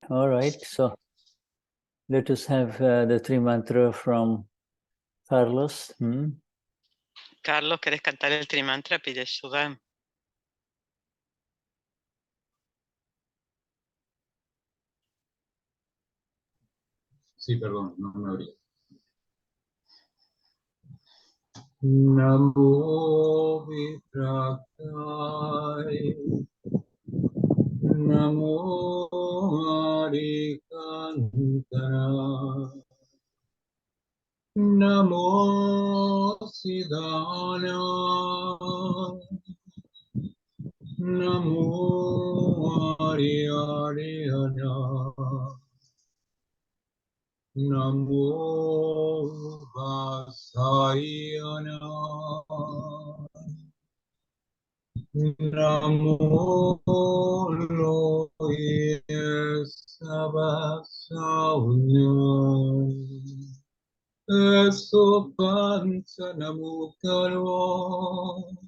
All right, so let us have the three mantra from Carlos. Carlos, ¿querés cantar el trimantra? Pide Shuddha. Sí, perdón, no me abrí. Namo Vitrakai, Namo Harikantara, Namo Siddhana, Namo Harihariana, Namo Vasayana, Namo Loye Sabasaunya, Esopancha Namukaro,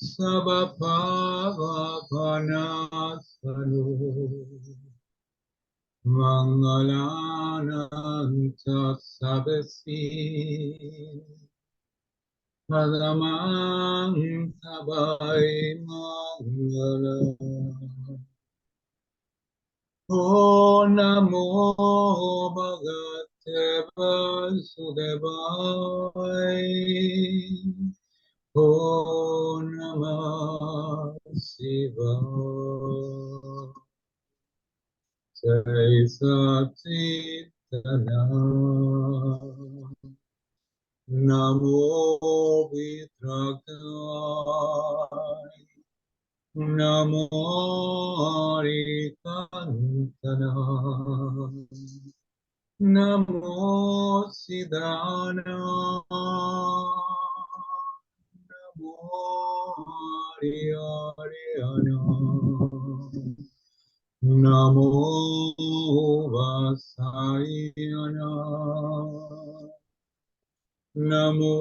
Sabapava Panasano, Mangalananta Sabesi, Padamang Sabai Mangala. O Namo Bhagavate Vasudevaya, O Namah Shivaya. Jai Satchitana, Namo Vitrakai, Namo Harikantana, Namo Siddhana, Namo Harihariana, Namo Vasayana, Namo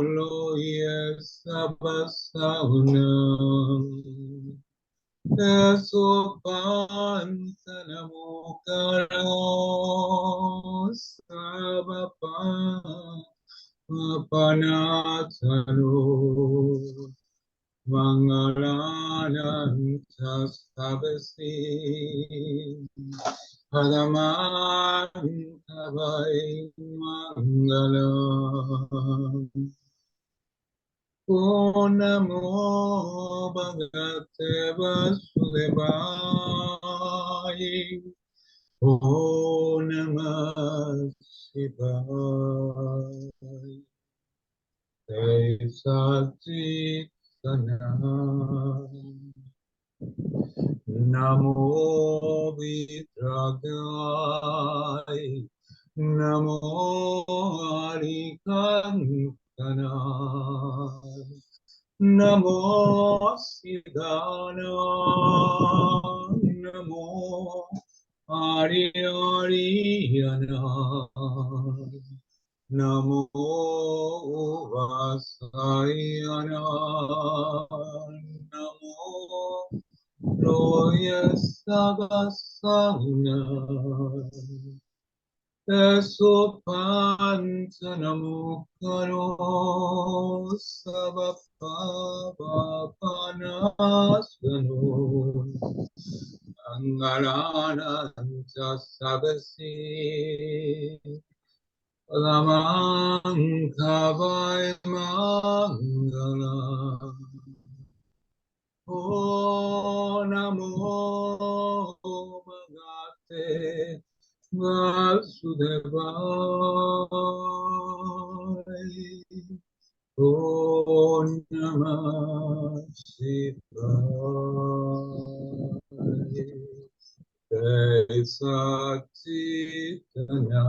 Loye Sabasavana, Esopansa Namo Karo, Sabapanatsano, Mangalananta Sabasi, Padamanta Vai Mangala. O Namo Bhagavate Vasudevaya, O Namah Shivaya. Jai Satchitana, Namo Vitragai, Namo Harikantana, Namo Siddhana, Namo Harihariana, Namo Vasayana, Namo Loye Sabasana, Esopancha Namukaro, Sabapavapanasano, Angalananta Sabasi, Lamang Kavai Mangala. O Namo Bhagavate Vasudevaya, O Namah Shivaya. Jai Satchitana,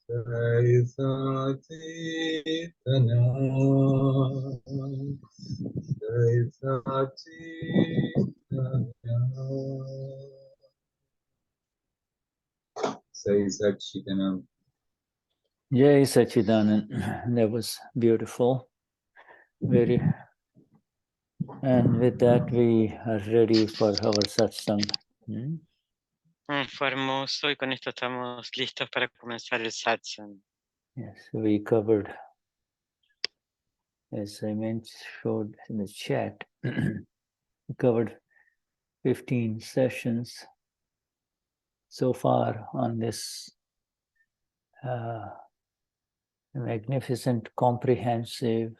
Jai Satchitana, Jai Satchitana, Jai Satchitana. Jai Sachidanand. That was beautiful. Very. And with that, we are ready for our satsang. Fue hermoso y con esto estamos listos para comenzar el satsang. Yes, we covered, as I showed in the chat, we covered 15 sessions so far on this magnificent, comprehensive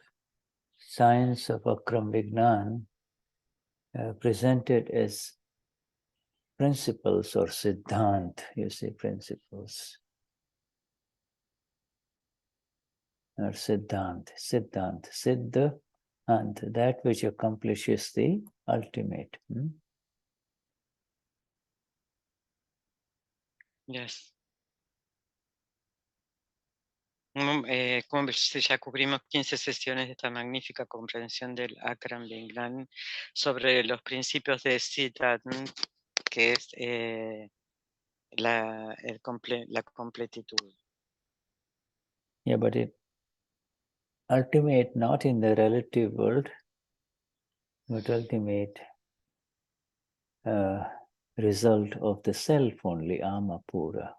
science of Akram Vignan, presented as principles or siddhant, you see, principles. Or siddhant, siddha, and that which accomplishes the ultimate. Yes. Como ya cubrimos 15 sesiones de esta magnífica comprensión del Akram Vignan sobre los principios de Siddhant, que es la completitud. Yeah, but it ultimate not in the relative world, but ultimate result of the self only, ama pura.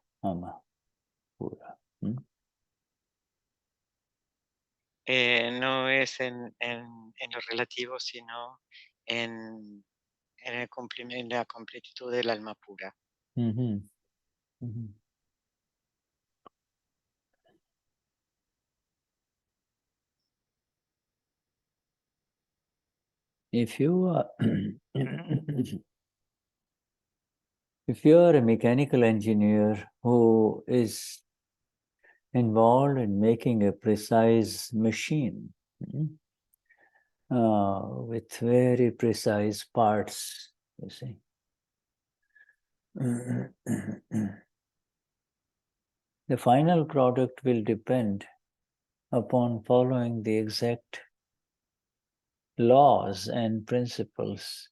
No es en lo relativo, sino en la completitud del alma pura. If you are if you are a mechanical engineer who is involved in making a precise machine with very precise parts, you see. The final product will depend upon following the exact laws and principles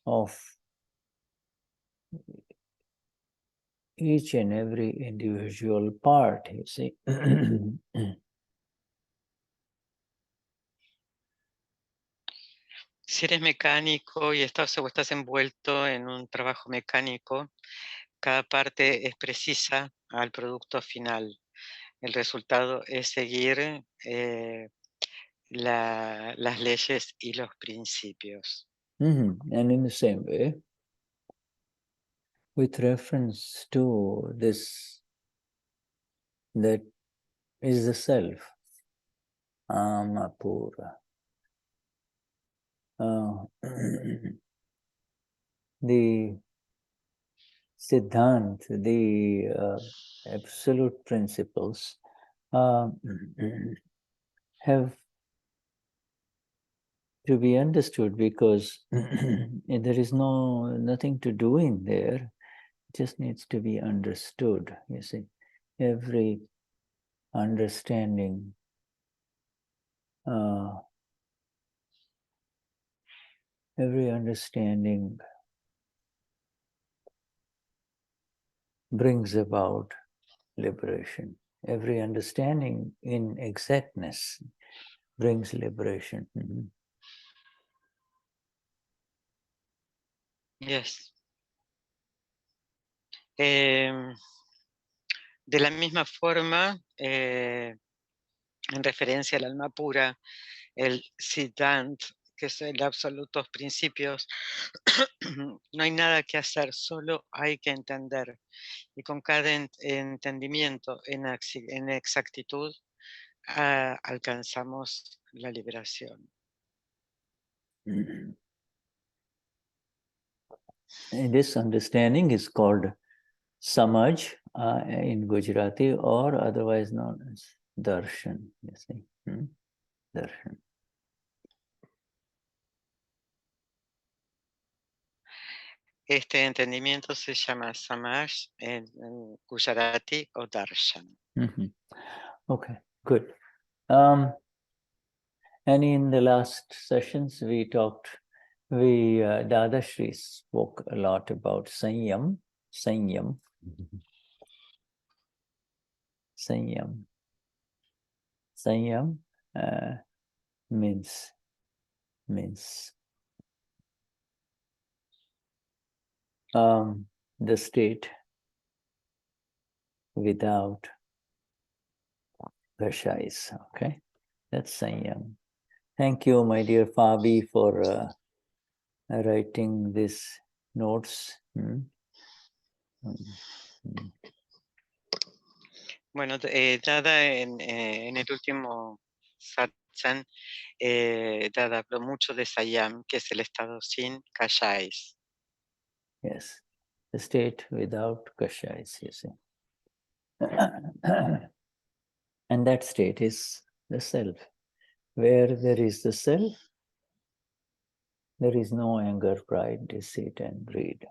of each and every individual part, you see. Si eres mecánico y estás envuelto en un trabajo mecánico, cada parte es precisa al producto final. El resultado es seguir las leyes y los principios. And in the same way, with reference to this, that is the self, Amapura. The Siddhant, the absolute principles, have to be understood because there is nothing to do in there. It just needs to be understood, you see. Every understanding brings about liberation. Every understanding in exactness brings liberation. Yes. De la misma forma, en referencia al alma pura, el Siddhant, que es el absolutos principios, no hay nada que hacer, solo hay que entender. Y con cada entendimiento en exactitud, alcanzamos la liberación. And this understanding is called samaj in Gujarati, or otherwise known as darshan, you see. Darshan. Este entendimiento se llama samaj en Gujarati o darshan. Okay, good. And in the last sessions, Dadashri spoke a lot about Saiyam. Saiyam means the state without kashais. Okay, that's Saiyam. Thank you, my dear Fabi, for writing these notes. Bueno, Dada en el último satsang, Dada habló mucho de Saiyam, que es el estado sin kashais. Yes, the state without kashais, you see. And that state is the self. Where there is the self, there is no anger, pride, deceit, and greed.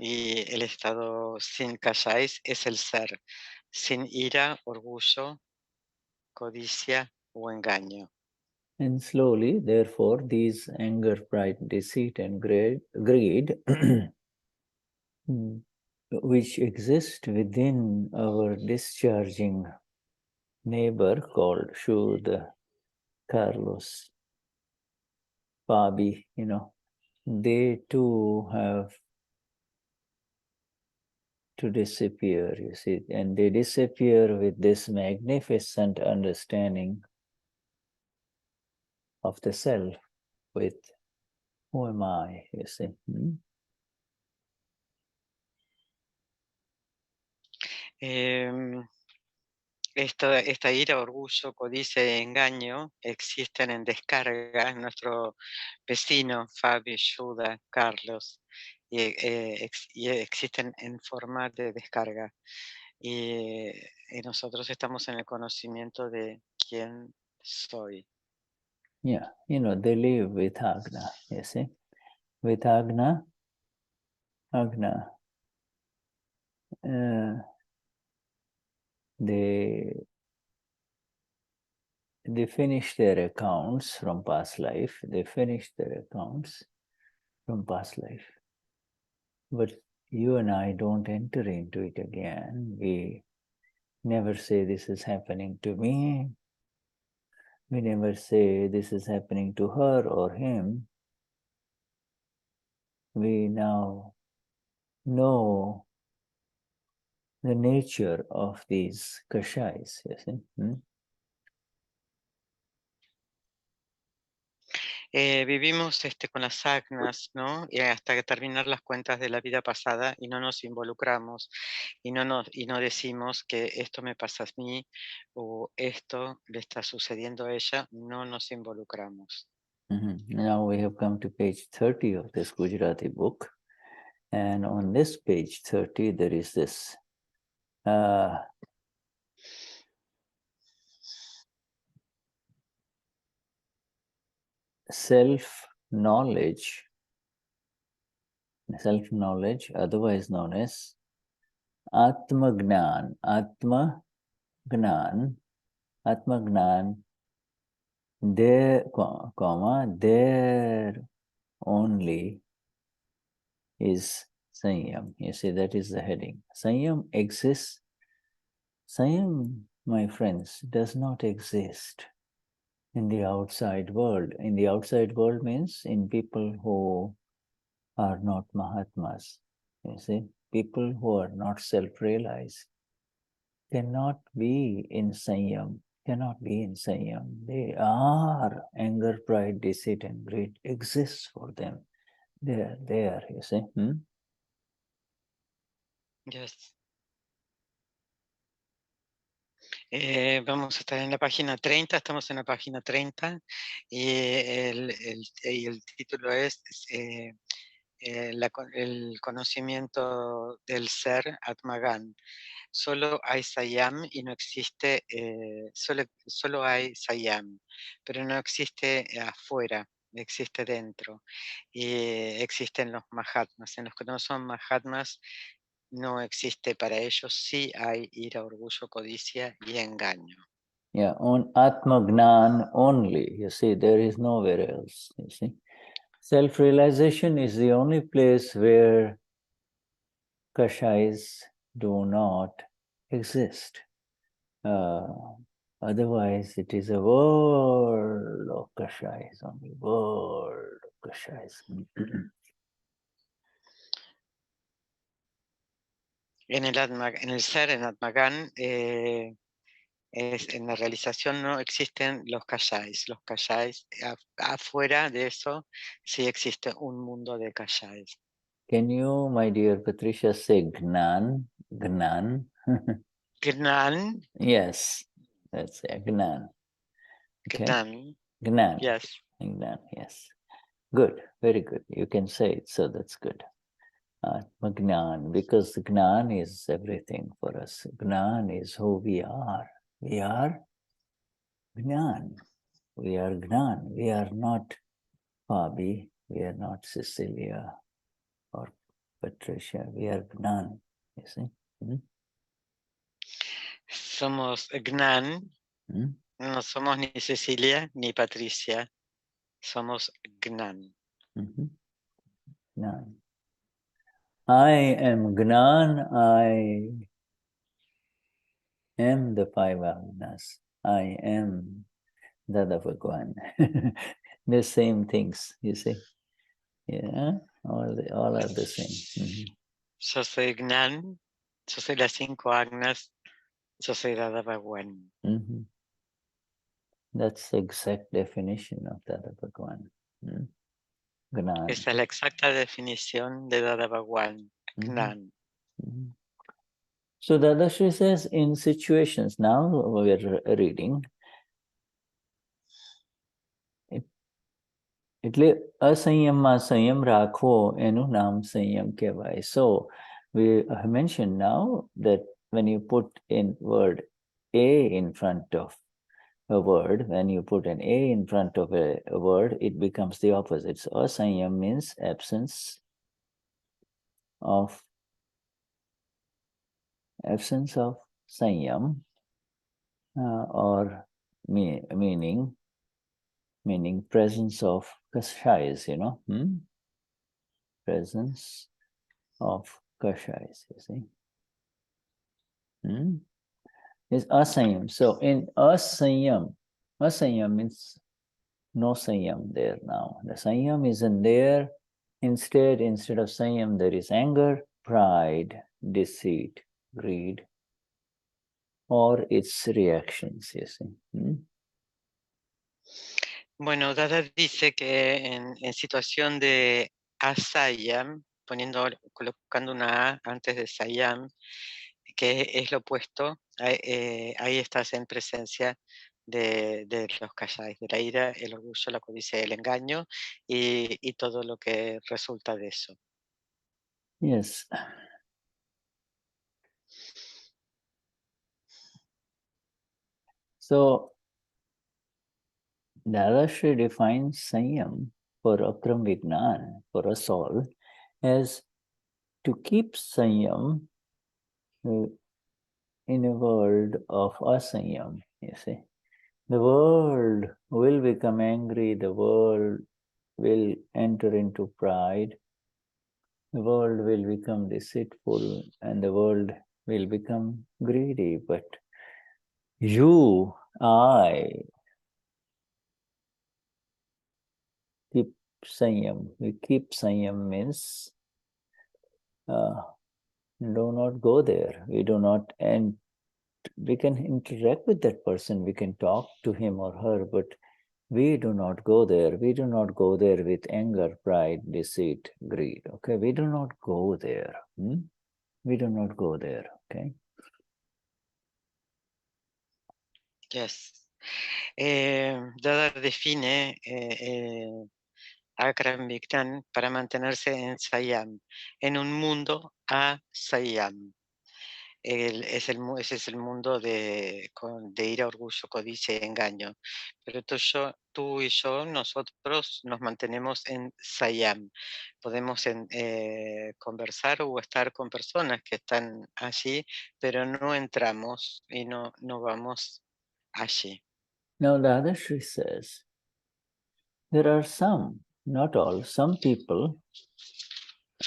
Y el estado sin kashais es el ser, sin ira, orgullo, codicia o engaño. And slowly, therefore, these anger, pride, deceit, and greed which exist within our discharging neighbor called Shuddha, Carlos, Fabi, they too have to disappear, you see, and they disappear with this magnificent understanding of the self, with who am I, you see. Esta ira, orgullo, codicia y engaño existen en descarga. Nuestro vecino, Fabi, Yuda, Carlos, y existen en forma de descarga. Y nosotros estamos en el conocimiento de quién soy. Yeah, they live with Agna, you see. With Agna, they finish their accounts from past life. They finish their accounts from past life. But you and I don't enter into it again. We never say this is happening to me. We never say this is happening to her or him. We now know the nature of these kashais, you see. Vivimos con las agnas, ¿no? Y hasta que terminar las cuentas de la vida pasada y no nos involucramos y no decimos que esto me pasa a mí o esto le está sucediendo a ella, no nos involucramos. Now we have come to page 30 of this Gujarati book, and on this page 30 there is this self-knowledge, otherwise known as Atma Gnan. Atma Gnan, there, there only is Saiyam. You see, that is the heading. Saiyam exists. Saiyam, my friends, does not exist in the outside world. In the outside world means in people who are not Mahatmas. You see, people who are not self-realized cannot be in Saiyam. They are anger, pride, deceit, and greed exists for them. They are there, you see. Yes. Vamos a estar en la página 30, estamos en la página 30 y el título es el conocimiento del ser Atma Gnan. Solo hay Saiyam y no existe, solo hay Saiyam, pero no existe afuera, existe dentro. Y existen los Mahatmas. En los que no son Mahatmas no existe, para ellos sí hay ira, orgullo, codicia y engaño. Yeah, on Atma Gnan only, you see, there is nowhere else, you see. Self-realization is the only place where kashais do not exist. Otherwise, it is a world of kashais, only world of kashayas. En el ser, en Atma Gnan, en la realización no existen los kashais. Los kashais, afuera de eso, sí existe un mundo de kashais. Can you, my dear Patricia, say Gnan? Gnan? Gnan. Yes, that's it, Gnan. Okay. Gnan. Gnan. Yes. Gnan, yes. Good, very good. You can say it, so that's good. Atma Gnan, because Gnan is everything for us. Gnan is who we are. We are Gnan. We are Gnan. We are not Fabi. We are not Cecilia or Patricia. We are Gnan. You see? Mm-hmm. Somos Gnan. Mm-hmm. No somos ni Cecilia ni Patricia. Somos Gnan. Mm-hmm. Gnan. I am Gnan. I am the five avanas. I am Dada Bhagwan. The same things, you see. Yeah, all are the same. Mm-hmm. Yo soy Gnan. Yo soy las 5 agnas. Yo soy Dada Bhagwan. Mm-hmm. That's the exact definition of Dada Bhagwan. Mm-hmm. Gnan. Esa es la exacta definición de Dada Bhagwan. Gnan. Mm-hmm. So Dadashri says in situations, now we're reading, એટલે અસંયમમાં સંયમ રાખવો એનું નામ સંયમ કહેવાય. So we have mentioned now that when you put in word a in front of a word, when you put an a in front of a word, it becomes the opposite. So asanyam means absence of sanyam, or meaning presence of kashayas, you know, presence of kashayas, you see. Is asayam. So in asayam means no sanyam there now. The sanyam isn't there. Instead of sanyam, there is anger, pride, deceit, greed, or its reactions, you see. Bueno, Dada dice que en situación de Saiyam, colocando una A antes de Saiyam, que es lo opuesto, ahí estás en presencia de los kashais, de la ira, el orgullo, la codicia, el engaño y todo lo que resulta de eso. Yes. So Dadashri defines Saiyam for Akram Vignan, for us all, as to keep Saiyam in a world of asayam, you see. The world will become angry, the world will enter into pride, the world will become deceitful, and the world will become greedy. But you, I, keep Saiyam. We keep Saiyam means do not go there. We do not, and we can interact with that person, we can talk to him or her, but we do not go there. We do not go there with anger, pride, deceit, greed. Okay, we do not go there. We do not go there. Okay. Yes. Dada define Akram Vignan para mantenerse en Saiyam, en un mundo a Saiyam. Ese es el mundo de ira, orgullo, codicia y engaño. Pero tú y yo, nosotros nos mantenemos en Saiyam. Podemos conversar o estar con personas que están allí, pero no entramos y no vamos allí. Now, Dadashri says, there are some, not all, some people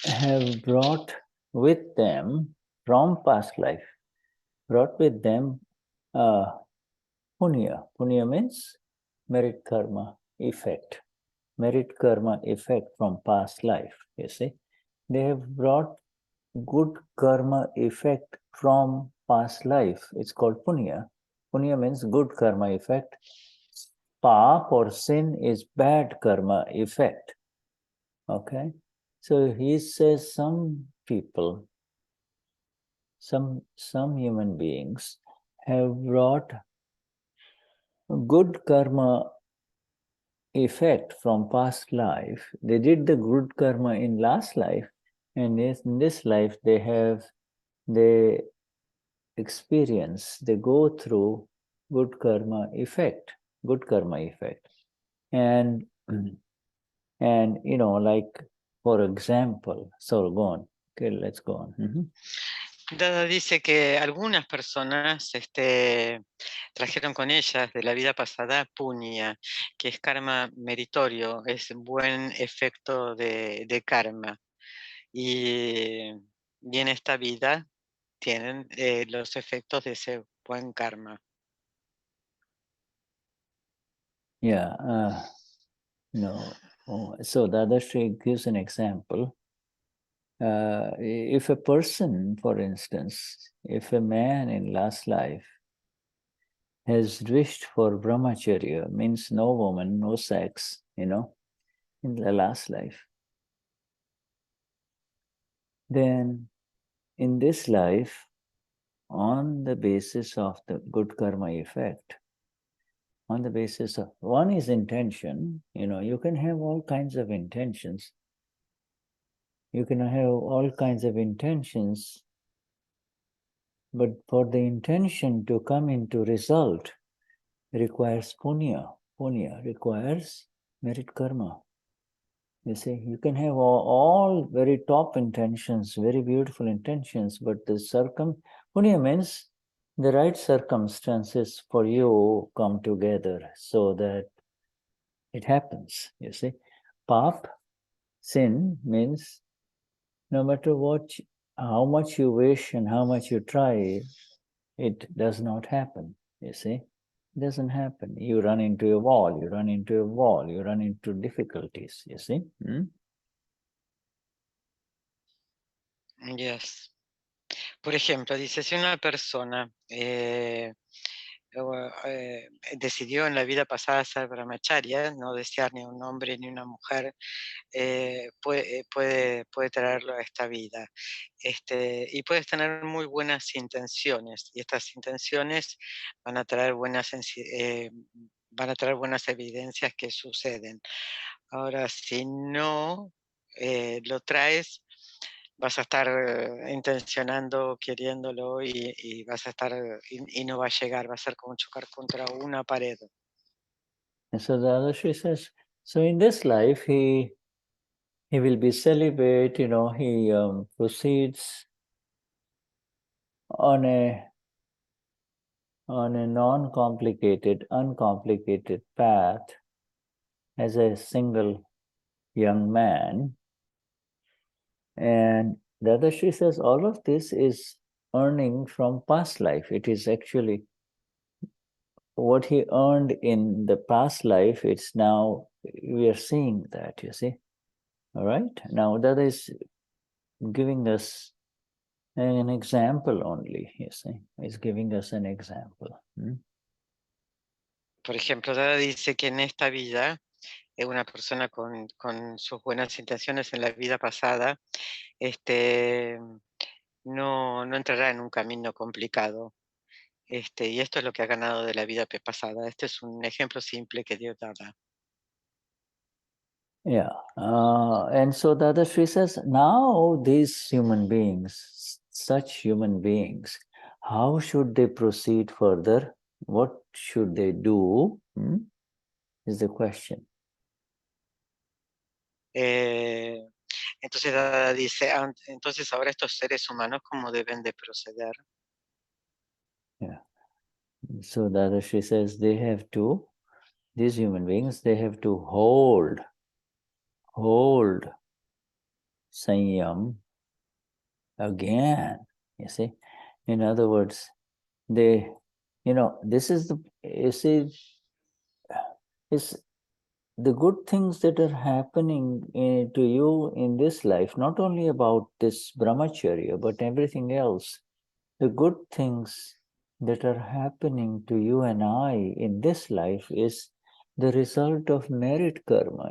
have brought with them from past life, brought with them punya. Punya means merit karma, effect. merit karma effect from past life, you see. They have brought good karma effect from past life. It's called punya. Punya means good karma effect. Paap or sin is bad karma effect. Okay? So he says some people, some human beings have brought good karma effect from past life. They did the good karma in last life, and in this life they experience, they go through good karma effect, and like for example, so go on. Okay, let's go on. Dada dice que algunas personas trajeron con ellas de la vida pasada punya, que es karma meritorio, es buen efecto de karma. Y en esta vida tienen los efectos de ese buen karma. Yeah, no. So Dadashri gives an example. If a person, for instance, if a man in last life has wished for brahmacharya, means no woman, no sex, in the last life, then in this life, on the basis of the good karma effect, on the basis of one is intention, you can have all kinds of intentions. You can have all kinds of intentions, but for the intention to come into result requires punya. Punya requires merit karma. You see, you can have all very top intentions, very beautiful intentions, but the punya means the right circumstances for you come together so that it happens, you see. Paap, sin, means no matter how much you wish and how much you try, it does not happen, you see. It doesn't happen. You run into a wall, you run into difficulties, you see. Yes. Por ejemplo, dice, si una persona decidió en la vida pasada ser brahmacharya, no desear ni un hombre ni una mujer, puede traerlo a esta vida. Y puedes tener muy buenas intenciones, y estas intenciones van a traer buenas evidencias que suceden. Ahora, si no lo traes, vas a estar intencionando, queriéndolo y vas a estar y no va a llegar, va a ser como chocar contra una pared. And so the other Sri says, so in this life he will be celibate, he proceeds on a non-complicated, uncomplicated path as a single young man. And the other Sri says all of this is earning from past life. It is actually what he earned in the past life. It's now, we are seeing that, you see. All right. Now that is giving us an example only, you see. It's giving us an example. Por ejemplo, Dada dice que en esta vida, una persona con sus buenas intenciones en la vida pasada, no entrará en un camino complicado. Y esto es lo que ha ganado de la vida pasada. Este es un ejemplo simple que dio Dada. Yeah. And so the other Sri says, now these human beings, such human beings, how should they proceed further? What should they do? Is the question. Entonces Dada dice, entonces ahora estos seres humanos, ¿cómo deben de proceder? Yeah. So the other Sri says these human beings, they have to hold Saiyam again, you see. In other words, this is it's the good things that are happening to you in this life, not only about this brahmacharya, but everything else, the good things that are happening to you and I in this life is the result of merit karma,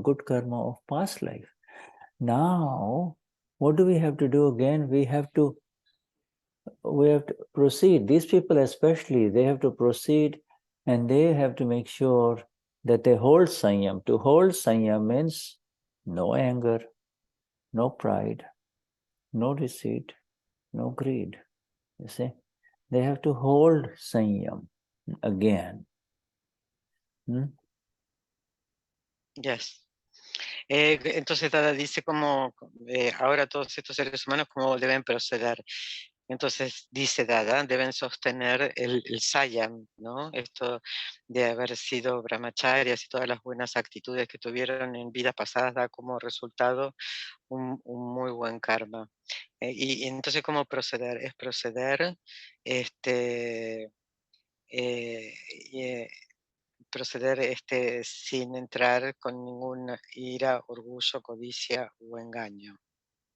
good karma of past life. Now, what do we have to do again? We have to proceed. These people especially, they have to proceed and they have to make sure that they hold Saiyam. To hold Saiyam means no anger, no pride, no deceit, no greed. You see, they have to hold Saiyam again. Yes. Entonces Dada dice como ahora todos estos seres humanos cómo deben proceder. Entonces dice Dada, deben sostener el Saiyam, ¿no? Esto de haber sido brahmacharias y todas las buenas actitudes que tuvieron en vidas pasadas da como resultado un muy buen karma. Y entonces cómo proceder, es proceder proceder sin entrar con ninguna ira, orgullo, codicia o engaño.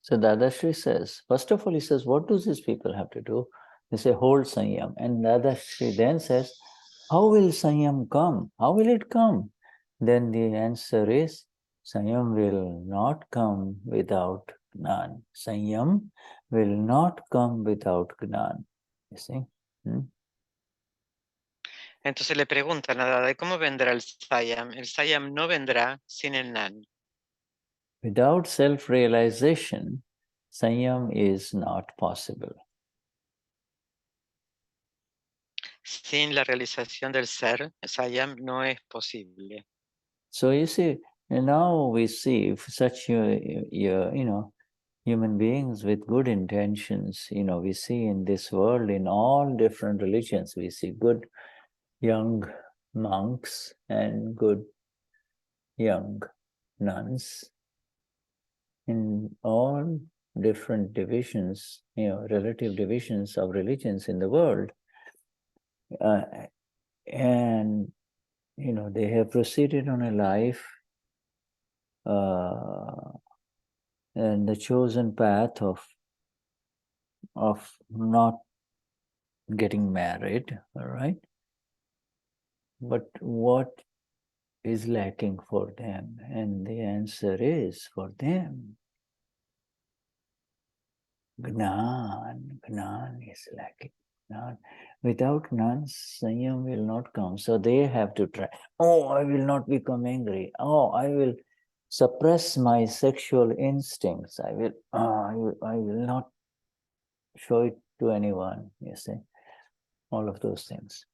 So Dadashri says, first of all, he says, what do these people have to do? They say, hold Saiyam. And Dadashri then says, how will Saiyam come? How will it come? Then the answer is, Saiyam will not come without Gnan. Saiyam will not come without Gnan. You see? Entonces le preguntan a Dada, ¿cómo vendrá el Saiyam? El Saiyam no vendrá sin el Gnan. Without self-realization, Saiyam is not possible. Sin la realización del ser, Saiyam no es posible. So you see, now we see such human beings with good intentions. We see in this world, in all different religions, we see good young monks and good young nuns in all different divisions, relative divisions of religions in the world. And they have proceeded on a life and the chosen path of not getting married, all right? But what is lacking for them? And the answer is, for them, Gnan is lacking. Gnan. Without Gnan, Saiyam will not come. So they have to try. Oh, I will not become angry. Oh, I will suppress my sexual instincts. I will not show it to anyone, you see. All of those things.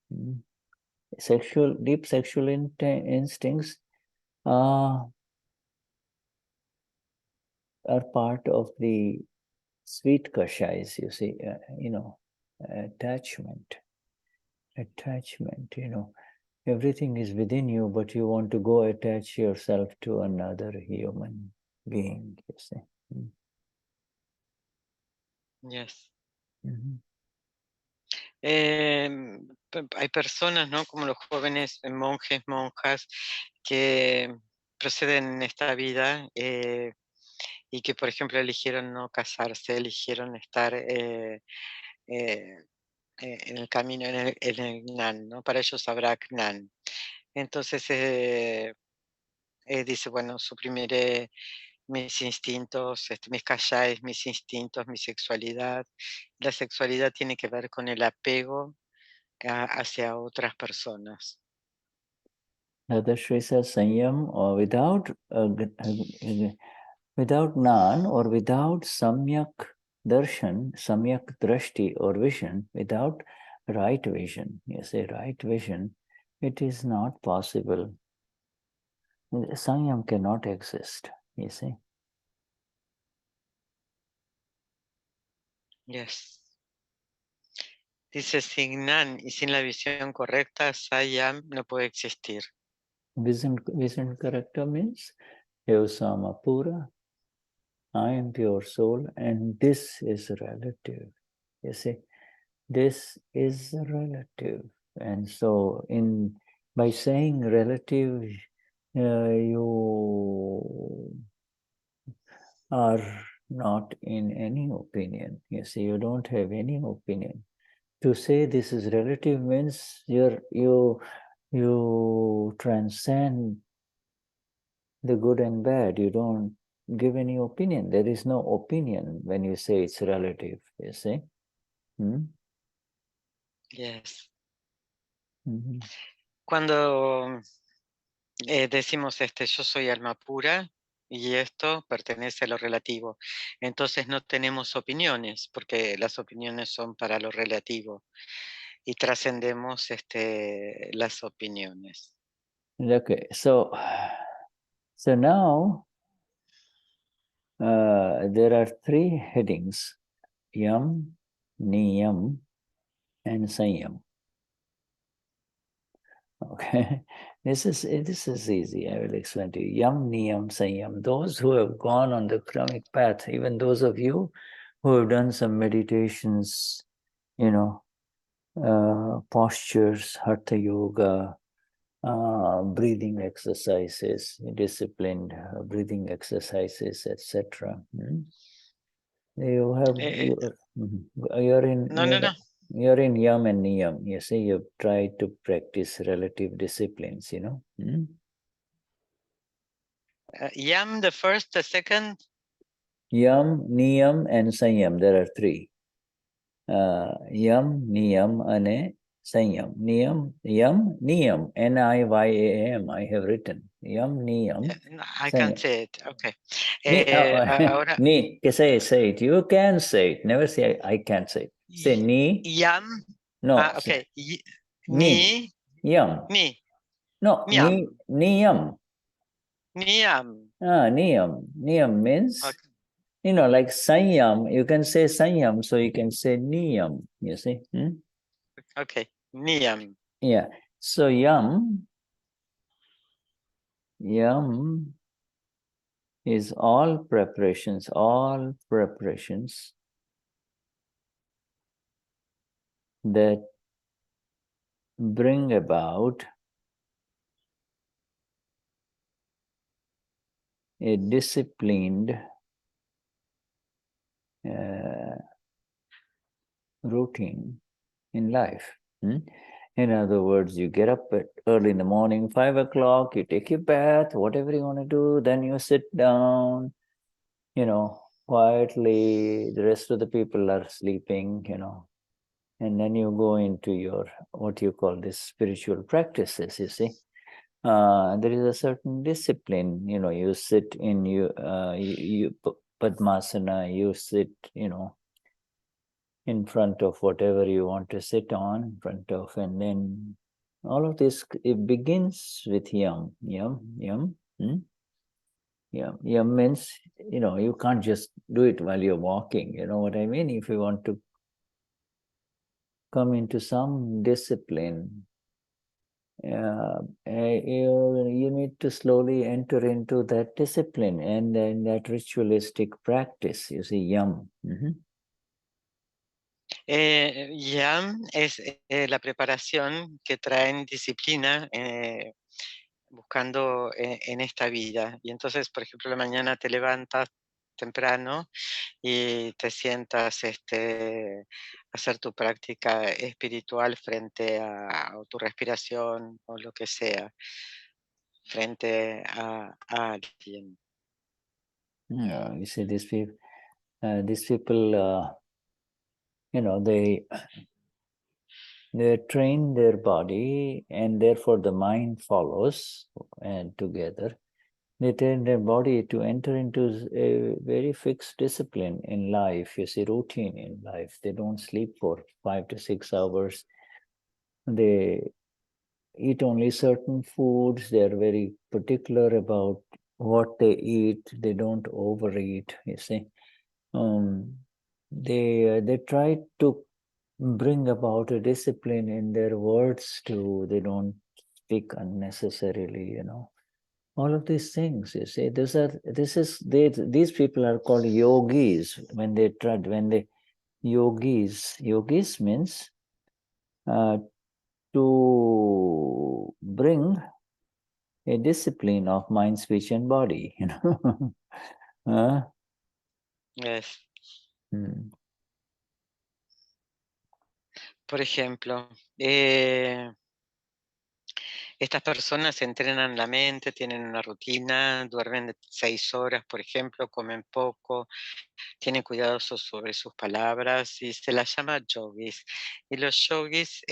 Deep sexual instincts are part of the sweet kashais, you see, attachment, everything is within you, but you want to go attach yourself to another human being, you see. Yes. Mm-hmm. Hay personas, ¿no? Como los jóvenes monjes, monjas, que proceden en esta vida y que, por ejemplo, eligieron no casarse, eligieron estar en el camino, en el Gnan, ¿no? Para ellos habrá Gnan. Entonces dice, bueno, suprimiré mis instintos, mis kashais, mis instintos, mi sexualidad. La sexualidad tiene que ver con el apego hacia otras personas. Dadashri says Saiyam, or without Gnan or without Samyak Darshan, Samyak Drashti or vision, without right vision, right vision, it is not possible. Saiyam cannot exist, you see. Yes. Dice, sin Gnan y sin la visión correcta, Saiyam no puede existir. Vision correcta means, Yosama Pura, I am pure soul, and this is relative. You see, this is relative. And so By saying relative, you are not in any opinion. You see, you don't have any opinion. To say this is relative means you transcend the good and bad. You don't give any opinion. There is no opinion when you say it's relative, you see. Yes. Mm-hmm. Cuando decimos yo soy alma pura y esto pertenece a lo relativo, entonces no tenemos opiniones porque las opiniones son para lo relativo y trascendemos las opiniones. Okay, so now there are three headings: Yam, Niyam, and Saiyam. Okay, this is easy. I will explain to you. Yam, Niyam, Saiyam. Those who have gone on the karmic path, even those of you who have done some meditations, postures, hatha yoga, breathing exercises, disciplined breathing exercises, etc. You have you're in No. You're in Yam and Niyam. You see, you've tried to practice relative disciplines. Yam, the first, the second. Yam, Niyam, and Saiyam. There are three. Yam, Niyam, and Saiyam. Niyam, Yam, Niyam. Niyam. I have written. Yam, Niyam. I can't say it. Okay. Ahora. Say it. You can say it. Never say I can't say it. Say ni. Yam. No. Okay. Ni. Yam. Ni. No. Niyam. Niyam. Niyam. Niyam. Niyam means, okay. Like Saiyam. You can say Saiyam, so you can say Niyam. You see? Okay. Niyam. Yeah. So Yam is all preparations that bring about a disciplined routine in life. In other words, you get up early in the morning, 5 o'clock, you take your bath, whatever you want to do, then you sit down, quietly. The rest of the people are sleeping, and then you go into your, what you call this, spiritual practices, you see. There is a certain discipline, you sit in you Padmasana, you sit, in front of whatever you want to sit on, in front of, and then all of this, it begins with Yam. Yam means, you can't just do it while you're walking, you know what I mean? If you want to come into some discipline, you need to slowly enter into that discipline and then that ritualistic practice, you see, Yam. Yam es la preparación que traen disciplina buscando en esta vida. Y entonces, por ejemplo, la mañana te levantas temprano y te sientas a hacer tu práctica espiritual frente a tu respiración o lo que sea, frente a alguien. Yeah, you see, these people, they train their body, and therefore the mind follows, and together they train their body to enter into a very fixed discipline in life, you see, routine in life. They don't sleep for 5 to 6 hours. They eat only certain foods. They are very particular about what they eat. They don't overeat, you see. They try to bring about a discipline in their words too. They don't speak unnecessarily, all of these things, you see. These people are called yogis. Yogis means to bring a discipline of mind, speech, and body, Yes. Hmm. Por ejemplo, estas personas entrenan la mente, tienen una rutina, duermen 6 horas, por ejemplo, comen poco, tienen cuidado sobre sus palabras y se las llama yogis. Y los yogis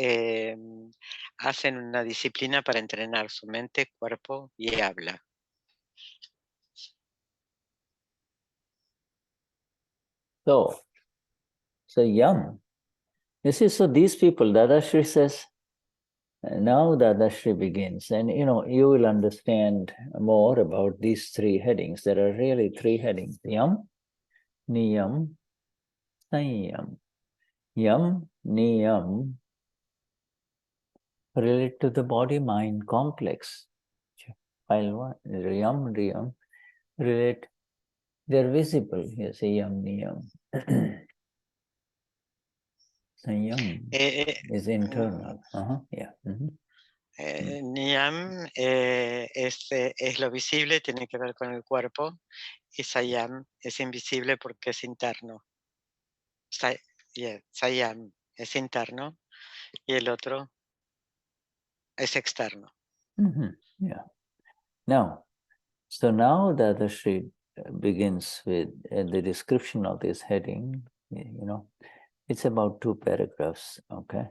hacen una disciplina para entrenar su mente, cuerpo y habla. So Saiyam. You see, so these people, Dadashri says, now Dadashri begins, and you will understand more about these 3 headings. There are really 3 headings: Yam, Niyam, Saiyam. Yam, Niyam relate to the body-mind complex. While one, Yam, Niyam relate, they're visible. You see, Yam, Niyam. Saiyam is internal. Yeah. Niyam es lo visible, tiene que ver con el cuerpo, y Saiyam es invisible porque es interno. Saiyam es interno y el otro es externo. Yeah. Now the Sri begins with the description of this heading. It's about 2 paragraphs. Okay.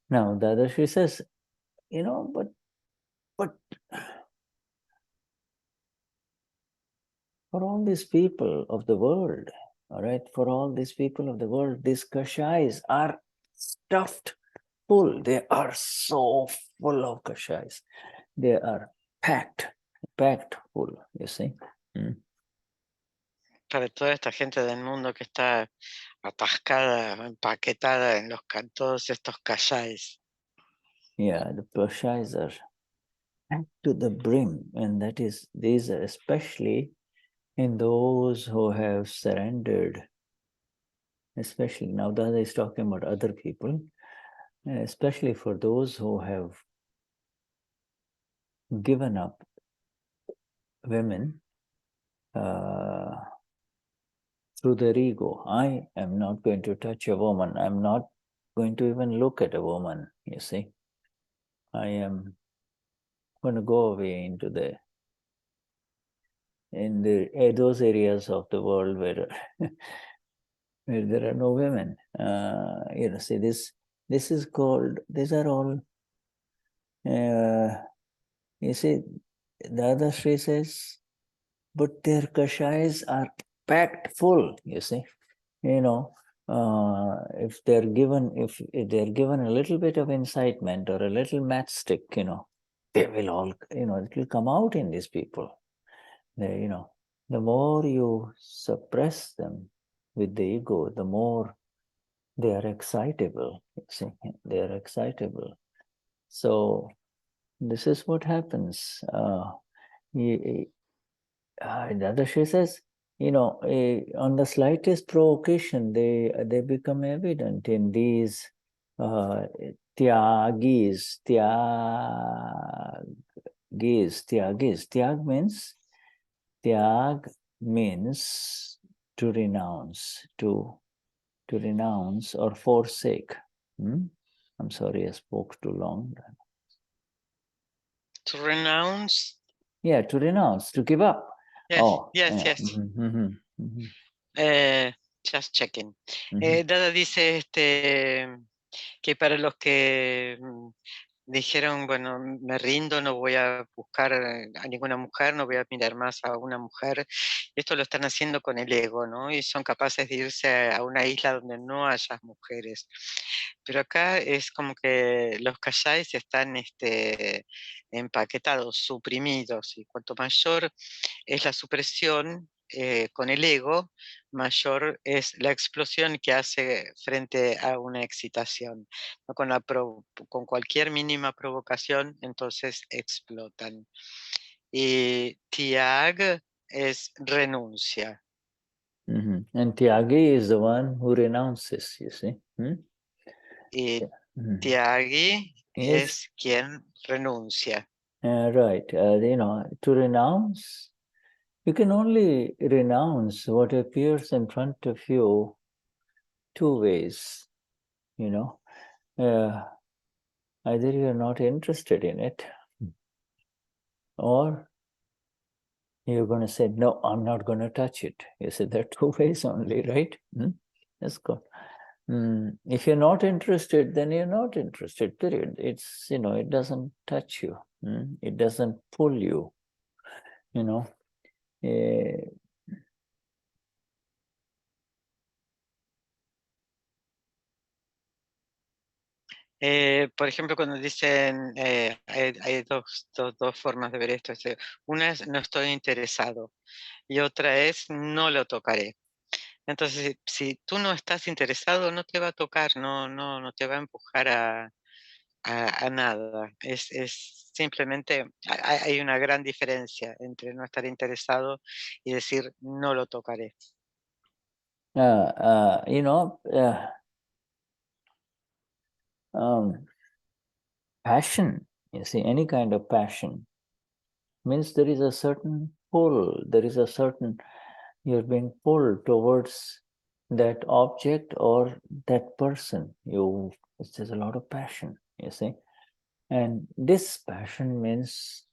Now Dadashri says, but for all these people of the world, all right, for all these people of the world, these kashais are stuffed full. They are so full of kashais. They are packed full, you see. Para toda esta gente del mundo que está atascada, empaquetada en todos estos kashais. Yeah, the kashais are packed to the brim, and these are especially in those who have surrendered. Especially now, Dada is talking about other people, especially for those who have given up women through their ego. I am not going to touch a woman. I'm not going to even look at a woman, you see. I am going to go away into those areas of the world where where there are no women. See, this is called, these are all, you see, the other Sri says, but their kashais are packed full, you see. If they're given a little bit of incitement or a little matchstick, they will all, it will come out in these people. The more you suppress them with the ego, the more they are excitable. You see, they are excitable. So this is what happens. Dadashri says, on the slightest provocation, they become evident in these tyagis. Tyag means to renounce, to renounce or forsake. I'm sorry, I spoke too long. To renounce? Yeah, to renounce, to give up. Yes. Just checking. Dada dice que para los que dijeron, bueno, me rindo, no voy a buscar a ninguna mujer, no voy a mirar más a una mujer, esto lo están haciendo con el ego, ¿no? Y son capaces de irse a una isla donde no haya mujeres. Pero acá es como que los kashais están empaquetados, suprimidos, y cuanto mayor es la supresión con el ego, mayor es la explosión que hace frente a una excitación. ¿No? Con cualquier mínima provocación, entonces explotan. Y tiag es renuncia. And Tyagi is the one who renounces, you see. Y Tyagi es quien renuncia. Right. To renounce, you can only renounce what appears in front of you two ways. Either you're not interested in it, or you're going to say, no, I'm not going to touch it. You said there are two ways only, right? That's good. If you're not interested, then you're not interested, period. It's, it doesn't touch you. It doesn't pull you, Eh, Por ejemplo, cuando dicen, hay dos formas de ver esto. Una es no estoy interesado y otra es no lo tocaré. Entonces, si tú no estás interesado, no te va a tocar, no te va a empujar a nada. Es simplemente, hay una gran diferencia entre no estar interesado y decir no lo tocaré. Passion, you see, any kind of passion means there is a certain pull, you're being pulled towards that object or that person. There's a lot of passion, you see. And this passion means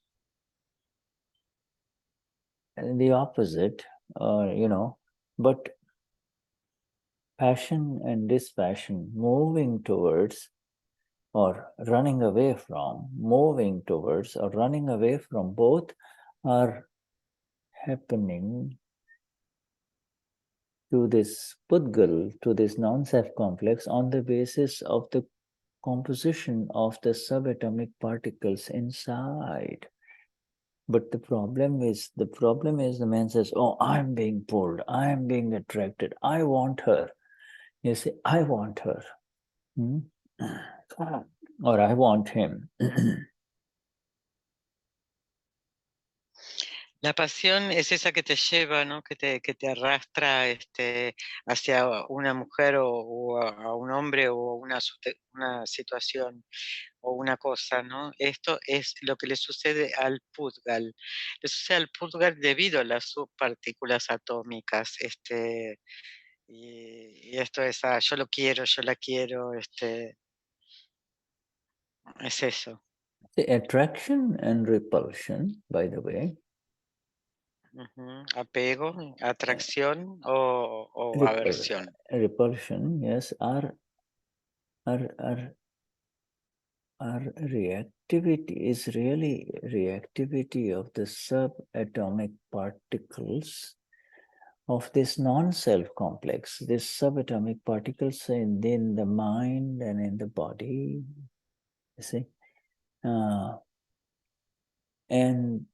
the opposite, but passion and dispassion, moving towards or running away from, moving towards or running away from, both are happening to this Pudgal, to this non-self complex, on the basis of the composition of the subatomic particles inside. But the problem is the man says, oh, I'm being pulled, I'm being attracted, I want her. You say, I want her. Or I want him. La pasión es esa que te lleva, ¿no? que te arrastra hacia una mujer o a un hombre o una situación o una cosa, ¿no? Esto es lo que le sucede al Pudgal. Le sucede al Pudgal debido a las subpartículas atómicas. Y esto es, yo lo quiero, yo la quiero, es eso. The attraction and repulsion, by the way. Apego, atracción o aversión. Repulsion, yes, are reactivity, is really reactivity of the subatomic particles of this non-self complex, these subatomic particles in the mind and in the body, you see. And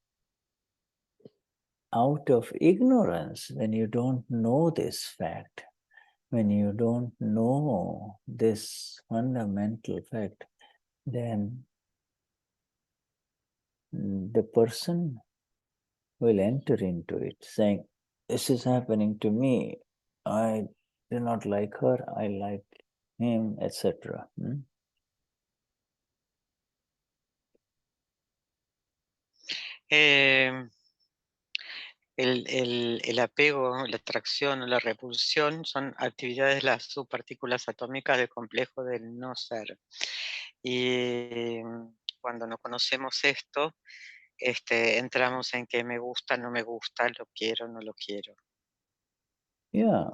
out of ignorance, when you don't know this fact, when you don't know this fundamental fact, then the person will enter into it saying, this is happening to me, I do not like her, I like him, etc. El apego, la atracción o la repulsión son actividades de las subpartículas atómicas del complejo del no ser. Y cuando no conocemos esto, entramos en que me gusta, no me gusta, lo quiero, no lo quiero. Yeah.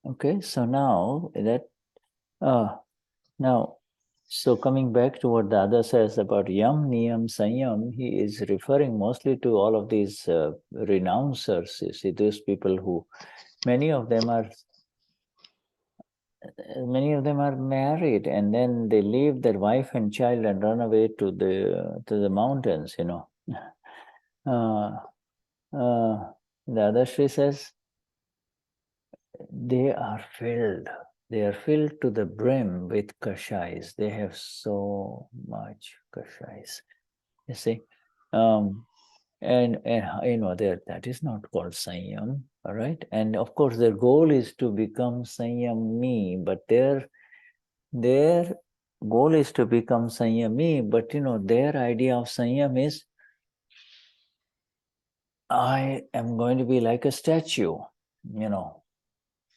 Okay, so now that so coming back to what Dada says about Yam, Niyam, Saiyam, he is referring mostly to all of these renouncers. You see, those people who, many of them are married, and then they leave their wife and child and run away to the mountains. Dadashri says they are filled to the brim with kashais. They have so much kashais, you see. And that is not called Saiyam, all right? And of course, their goal is to become Saiyam me, but their goal is to become Saiyami, but their idea of Saiyam is, I am going to be like a statue,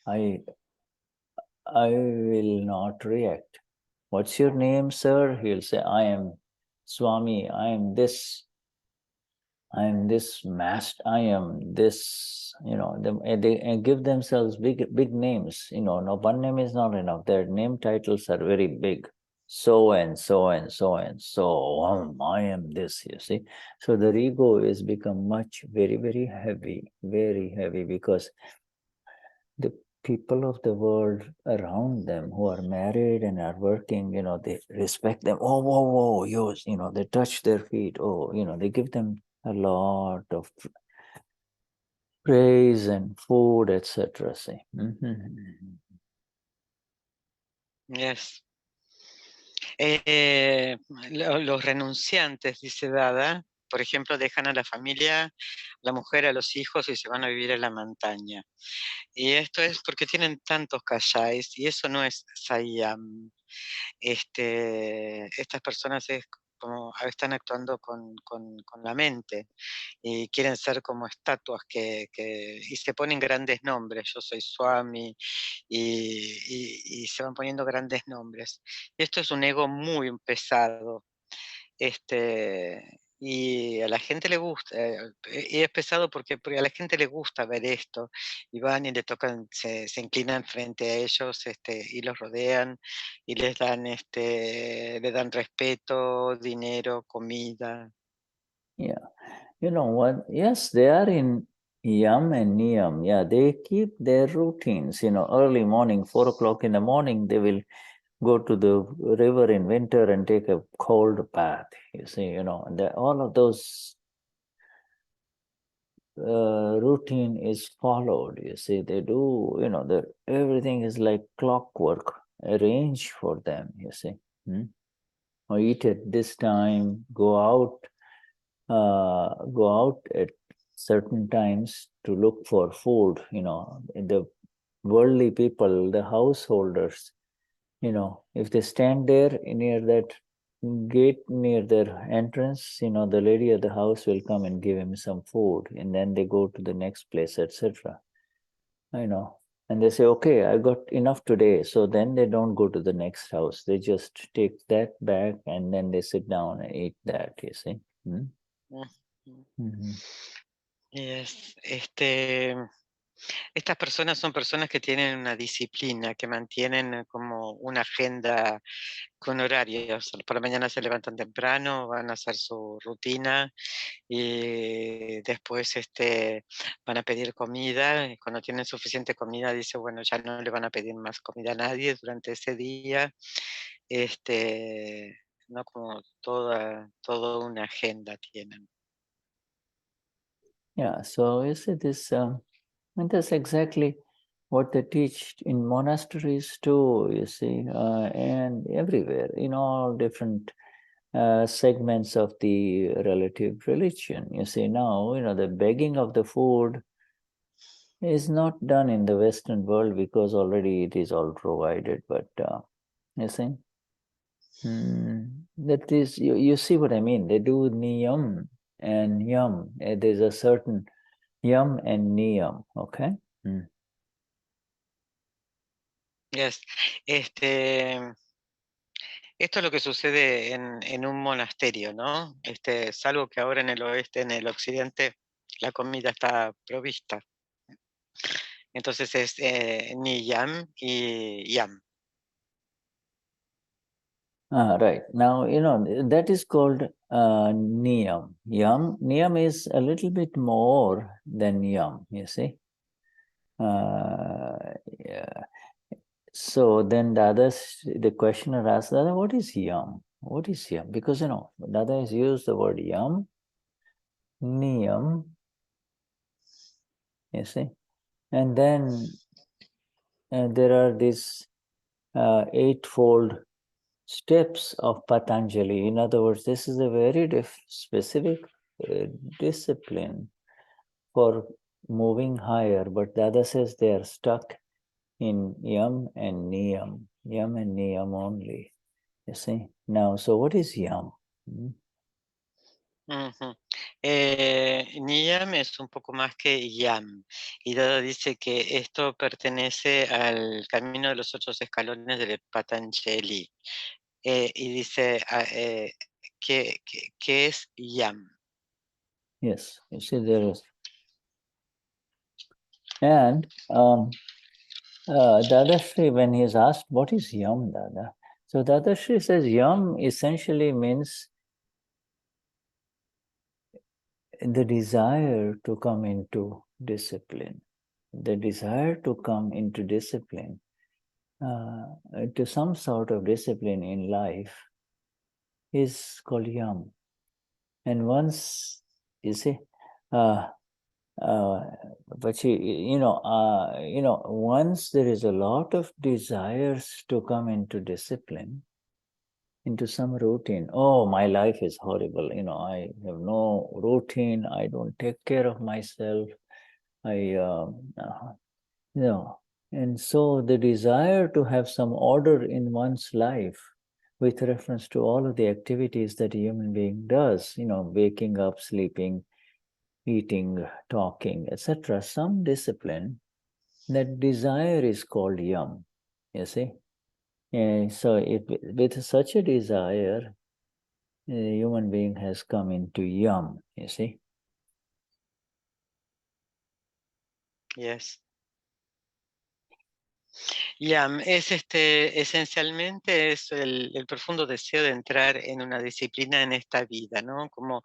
I will not react. What's your name, sir? He'll say, I am Swami, I am this master, I am this, they give themselves big names, no, one name is not enough. Their name titles are very big. So and so and so and so, I am this, you see. So their ego is become very, very heavy, because the people of the world around them who are married and are working, they respect them. Oh, whoa, yours, they touch their feet. Oh, they give them a lot of praise and food, etc. See. Yes. Los renunciantes, dice Dada, por ejemplo, dejan a la familia, a la mujer, a los hijos y se van a vivir a la montaña. Y esto es porque tienen tantos kashais y eso no es Saiyam. Estas personas están actuando con la mente y quieren ser como estatuas y se ponen grandes nombres. Yo soy Swami y se van poniendo grandes nombres. Esto es un ego muy pesado. Y a la gente le gusta, y es pesado porque a la gente le gusta ver esto, y van y le tocan, se inclinan frente a ellos, y los rodean, y le dan respeto, dinero, comida. Yeah. You know what? Yes, they are in Yam and Niyam. Yeah, they keep their routines. Early morning, 4 o'clock in the morning, they will go to the river in winter and take a cold bath. You see, all of those routine is followed. You see, they do, everything is like clockwork arranged for them, you see. Or eat at this time, go out at certain times to look for food, the worldly people, the householders, if they stand there near that gate, near their entrance, the lady of the house will come and give him some food, and then they go to the next place, etc. And they say, okay, I got enough today. So then they don't go to the next house. They just take that back and then they sit down and eat that, you see. Yes. Estas personas son personas que tienen una disciplina, que mantienen como una agenda con horarios. Por la mañana se levantan temprano, van a hacer su rutina y después van a pedir comida. Y cuando tienen suficiente comida, dice, bueno, ya no le van a pedir más comida a nadie durante ese día. ¿No? Como toda una agenda tienen. Yeah, so you see this, and that's exactly what they teach in monasteries too, you see, and everywhere, in all different segments of the relative religion. You see, now, the begging of the food is not done in the Western world because already it is all provided, but you see, that is, you see what I mean. They do Niyam and Yam. There's a certain Yam and Niyam, okay? Yes. Esto es lo que sucede en un monasterio, ¿no? Salvo que ahora en el oeste, en el occidente, la comida está provista. Entonces es Niyam y Yam. Right. Now, that is called Niyam. Niyam is a little bit more than Yam, you see. Yeah. So then the questioner asks, Dada, what is Yam? What is Yam? Because, Dada has used the word Yam, Niyam, you see. And then there are these eightfold steps of Patanjali. In other words, this is a very specific discipline for moving higher. But Dada says they are stuck in Yam and Niyam only. You see? Now, so what is Yam? Ujú. Niyam es un poco más que Yam. Y Dada dice que esto pertenece al camino de los 8 escalones del Patanjali. Y dice que es Yam. Yes, you see there is. And Dadashri, when he is asked, what is Yam, Dada? So Dadashri says Yam essentially means the desire to come into discipline. The desire to come into discipline, to some sort of discipline in life, is called Yam. And once, you see, but once there is a lot of desires to come into discipline, into some routine. Oh, my life is horrible. I have no routine. I don't take care of myself. And so the desire to have some order in one's life with reference to all of the activities that a human being does, waking up, sleeping, eating, talking, etc., some discipline, that desire is called Yam, you see. And so with such a desire, a human being has come into Yam, you see. Yes. Yam es esencialmente es el profundo deseo de entrar en una disciplina en esta vida, ¿no? Como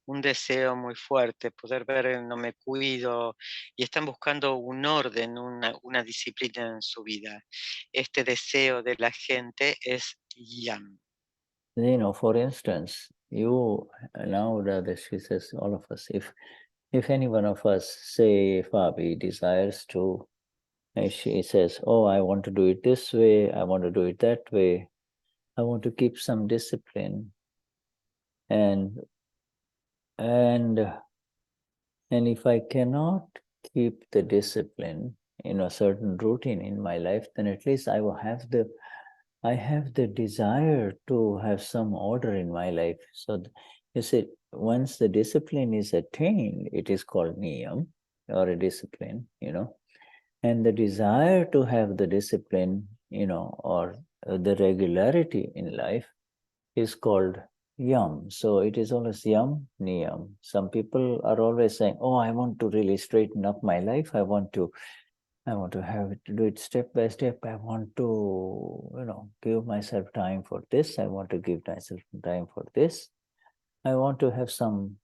un deseo muy fuerte, poder ver no me cuido, y están buscando un orden, una disciplina en su vida. Este deseo de la gente es Yam. For instance, you now that she says, all of us, if any one of us, say Fabi, desires to, and she says, oh, I want to do it this way, I want to do it that way, I want to keep some discipline, and if I cannot keep the discipline in a certain routine in my life, then at least I have the desire to have some order in my life. So you see, once the discipline is attained, it is called Niyam, or a discipline, and the desire to have the discipline, or the regularity in life is called Yam. So it is always Yam, Niyam. Some people are always saying, oh, I want to really straighten up my life. I want to have it, do it step by step. I want to, give myself time for this. I want to give myself time for this. I want to have some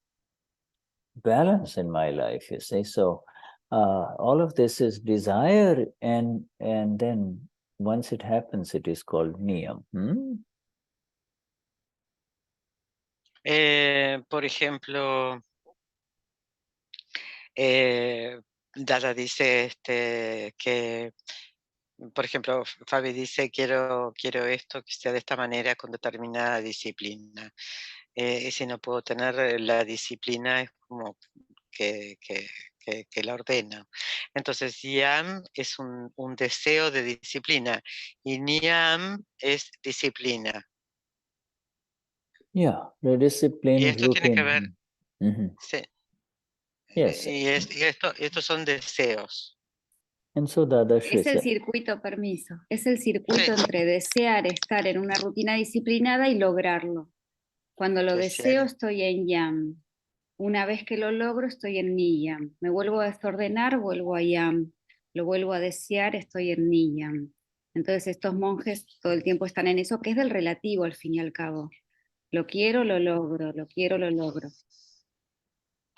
balance in my life, you see. So all of this is desire, and then once it happens, it is called Niyam. Por ejemplo, Dada dice que, por ejemplo, Fabi dice, quiero esto que sea de esta manera con determinada disciplina. Y si no puedo tener la disciplina, es como que la ordeno. Entonces, Yam es un deseo de disciplina y Niyam es disciplina. Yeah, the Y discipline esto tiene que routine. ver, sí. Yes. Y estos son deseos. And so Dadashri Es el said, circuito, permiso, es el circuito entre desear estar en una rutina disciplinada y lograrlo. Cuando lo deseo estoy en Yam. Una vez que lo logro estoy en Niyam. Me vuelvo a desordenar, vuelvo a Yam. Lo vuelvo a desear, estoy en Niyam. Entonces estos monjes todo el tiempo están en eso, que es del relativo al fin y al cabo. Lo quiero, lo logro, lo quiero, lo logro.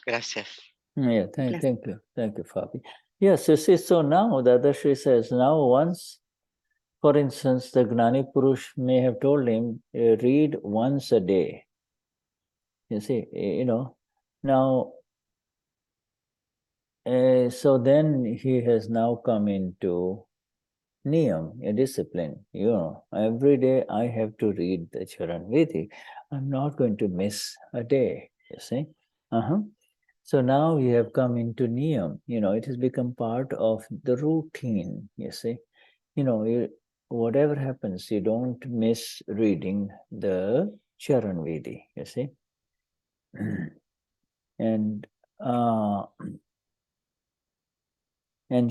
Gracias. yeah, thank you, Fabi. Yes, you see, so now Dadashri says, now once, for instance, the Gnani Purush may have told him, read once a day. You see, now, so then he has now come into Niyam, a discipline. Every day I have to read the Charan Vedi. I'm not going to miss a day, you see. So now you have come into Niyam. It has become part of the routine, you see. whatever happens, you don't miss reading the Charan Vidhi, you see. And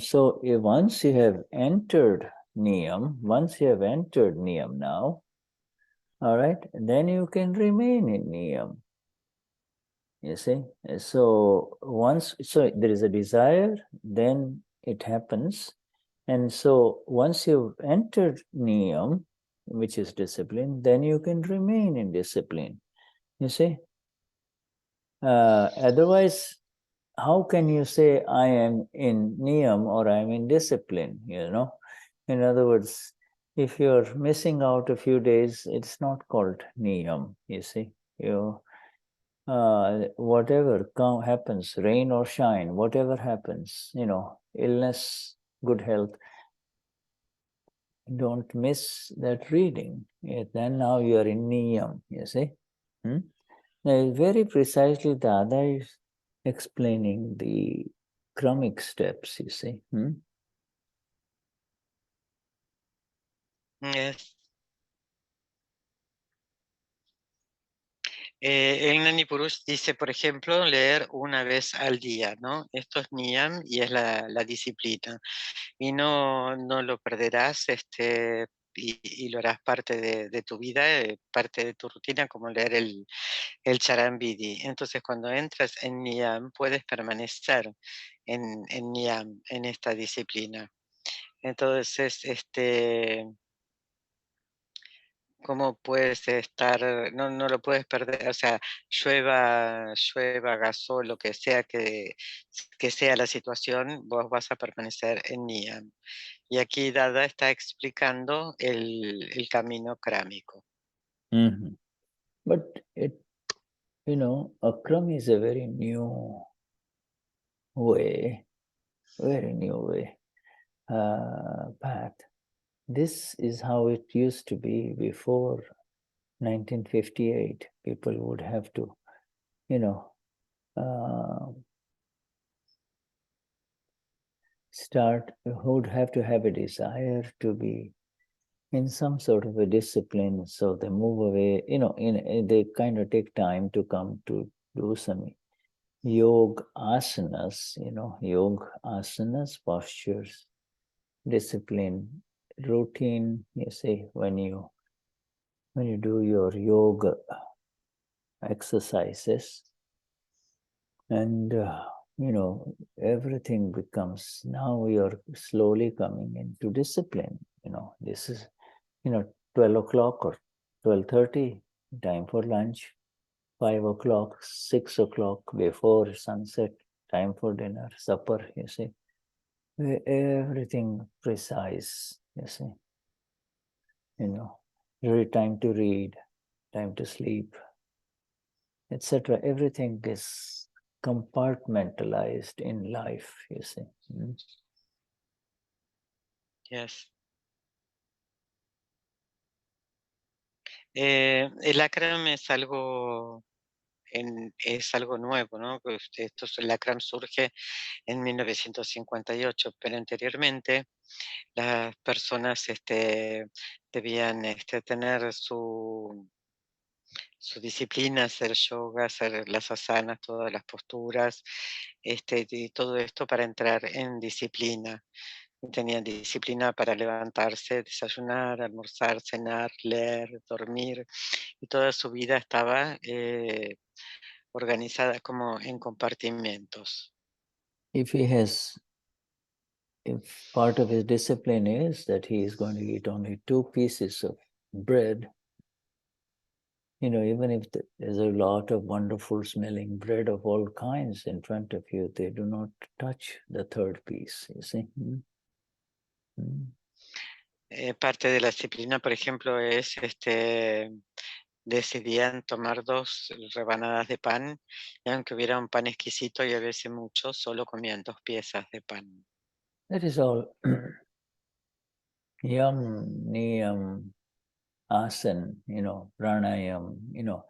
so once you have entered Niyam, now, all right, then you can remain in Niyam. You see, so there is a desire, then it happens. And so once you've entered Niyam, which is discipline, then you can remain in discipline. You see, otherwise, how can you say I am in Niyam or I am in discipline, you know? In other words, if you're missing out a few days, it's not called Niyam, you see. Whatever happens, rain or shine, whatever happens, you know, illness, good health, don't miss that reading. Then now you are in Niyam, you see. Now, very precisely, Dada is explaining the kramic steps, you see. Yes. El Gnani Purush dice, por ejemplo, leer una vez al día, ¿no? Esto es Niyam y es la disciplina. Y no lo perderás y lo harás parte de tu vida, parte de tu rutina, como leer el Charan Vidhi. Entonces, cuando entras en Niyam, puedes permanecer en Niyam, en esta disciplina. Entonces, ¿cómo puedes estar? No lo puedes perder, o sea, llueva, haga sol, lo que sea que sea la situación, vos vas a permanecer en Niyam. Y aquí Dada está explicando el camino krámico. But you know, Akram is a very new way, path. This is how it used to be before 1958. People would have to, you know, would have to have a desire to be in some sort of a discipline. So they move away, you know, they kind of take time to come to do some yoga asanas, you know, yoga asanas, postures, discipline, routine. You see, when you do your yoga exercises, and you know, everything becomes, now you're slowly coming into discipline. You know, this is, you know, 12 o'clock or 12:30, time for lunch. 5 o'clock, 6 o'clock, before sunset, time for dinner, supper, you see. Everything precise, you see. You know, time to read, time to sleep, etc. Everything is compartmentalized in life, you see. Yes. El Akram es algo nuevo, ¿no? El Akram surge en 1958, pero anteriormente las personas debían tener su disciplina, hacer yoga, hacer las asanas, todas las posturas, y todo esto para entrar en disciplina. Tenían disciplina para levantarse, desayunar, almorzar, cenar, leer, dormir, y toda su vida estaba organizada como en compartimentos. If part of his discipline is that he is going to eat only 2 pieces of bread, you know, even if there's a lot of wonderful smelling bread of all kinds in front of you, they do not touch the 3rd piece, you see. Parte de la disciplina, por ejemplo, es decidían tomar 2 rebanadas de pan, y aunque hubiera un pan exquisito y a veces mucho, solo comían 2 piezas de pan. That is all. Yam, niyam, asan, you know, pranayam, you know,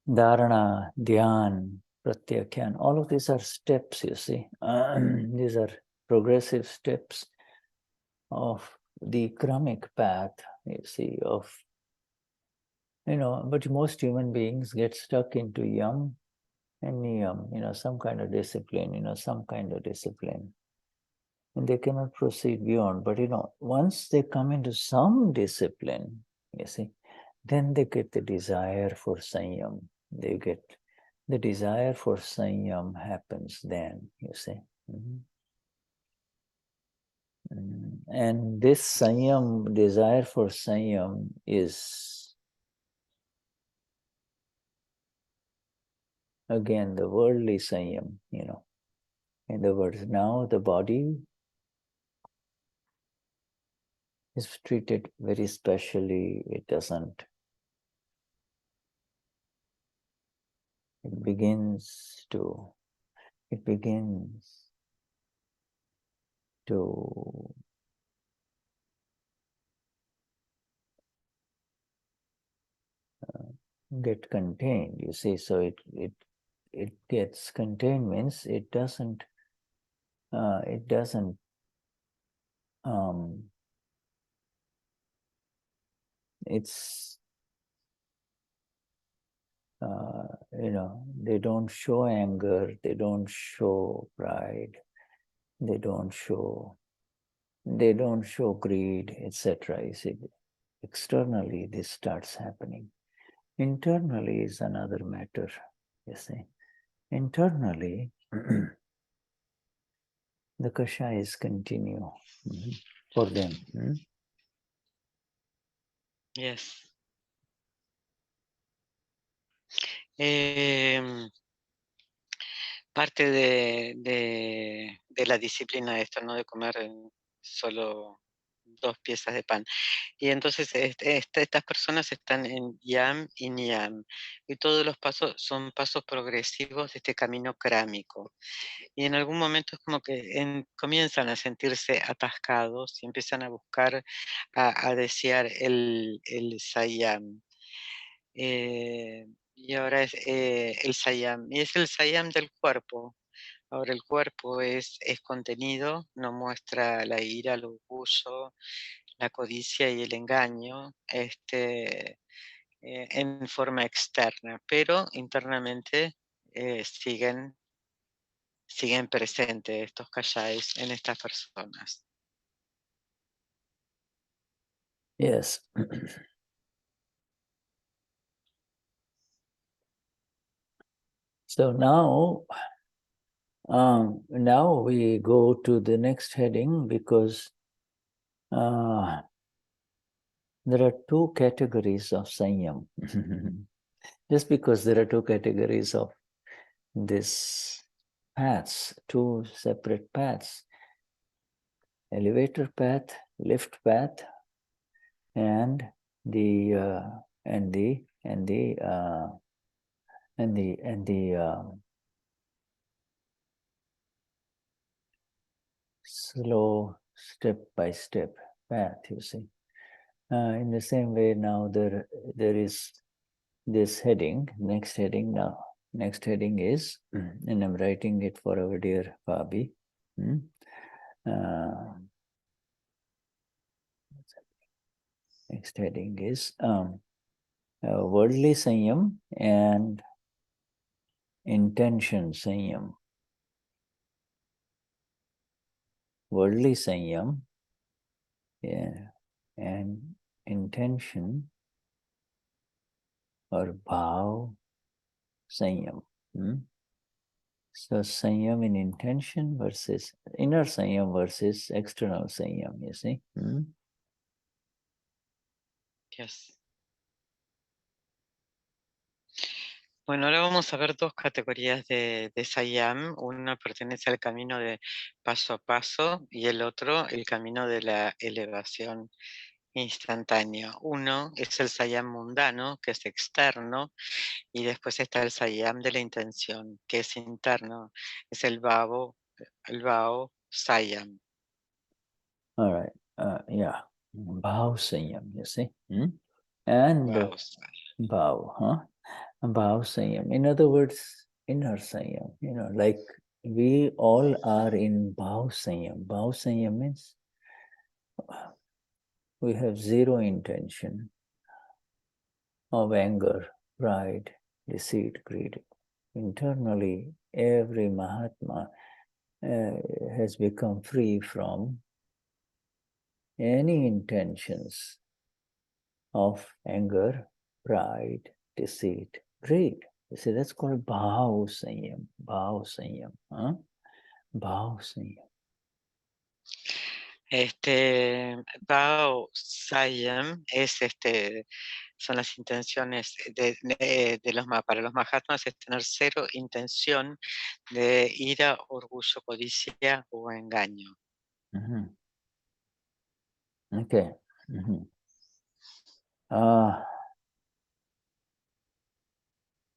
dharana, dhyan, pratyakyan, all of these are steps, you see. These are progressive steps of the karmic path, you see, of, but most human beings get stuck into yam and niyam, some kind of discipline, some kind of discipline. And they cannot proceed beyond. But, once they come into some discipline, you see, then they get the desire for Saiyam. They get the desire for Saiyam happens then, you see. And this Saiyam, desire for Saiyam is, again, the worldly Saiyam, In other words, now the body is treated very specially. It begins to get contained, you see. So it gets contained means it doesn't it's they don't show anger, they don't show pride, they don't show greed, etc. You see, externally this starts happening. Internally is another matter, you see. Internally, the kashayas continue for them. Yes. Parte de la disciplina de esto, ¿no? De comer solo 2 piezas de pan. Y entonces estas personas están en Yam y Niyam. Y todos los pasos son pasos progresivos de este camino krámico. Y en algún momento es como que comienzan a sentirse atascados y empiezan a buscar, a desear el Saiyam. Y ahora es el Saiyam. Y es el Saiyam del cuerpo. Ahora el cuerpo es contenido, no muestra la ira, el orgullo, la codicia y el engaño en forma externa, pero internamente siguen presentes estos kashais en estas personas. Yes. So now we go to the next heading because there are 2 categories of Saiyam. Just because there are 2 categories of this paths, 2 separate paths, elevator path, lift path, and the slow step-by-step path, you see. In the same way, now there is this heading, next heading now. Next heading is, and I'm writing it for our dear Fabi. Next heading is worldly Saiyam and intention Saiyam. Worldly Saiyam, and intention or Bhaav Saiyam. So Saiyam in intention versus inner Saiyam versus external Saiyam, you see. Yes. Bueno, ahora vamos a ver 2 categorías de Saiyam. Uno pertenece al camino de paso a paso y el otro el camino de la elevación instantánea. Uno es el Saiyam mundano, que es externo, y después está el Saiyam de la intención, que es interno. Es el Bhaav Saiyam. All right. Yeah. Bhaav Saiyam, you see. And Bhaav, Bhaav Saiyam. In other words, inner Saiyam. Like we all are in Bhaav Saiyam. Bhaav Saiyam means we have zero intention of anger, pride, deceit, greed. Internally, every Mahatma has become free from any intentions of anger, pride, deceit, greed. You see, that's called Bhaav Saiyam. Bhaav Saiyam. Huh? Bhaav Saiyam. Bhaav Saiyam es son las intenciones para los Mahatmas es tener cero intención de ira, orgullo, codicia o engaño. Mm-hmm. Okay. Mm-hmm.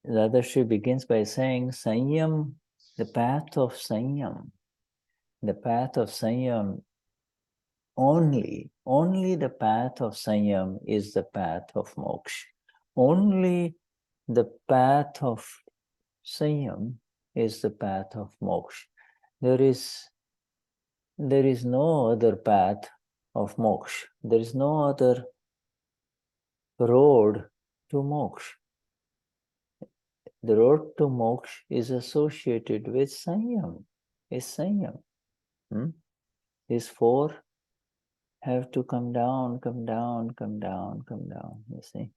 Dadashri begins by saying Saiyam, the path of Saiyam. The path of Saiyam, only the path of Saiyam is the path of moksha. Only the path of Saiyam is the path of moksha. There is no other path of moksha. There is no other road to moksha. The road to moksha is associated with Saiyam. Is Saiyam. These four have to come down, come down, come down, come down. You see.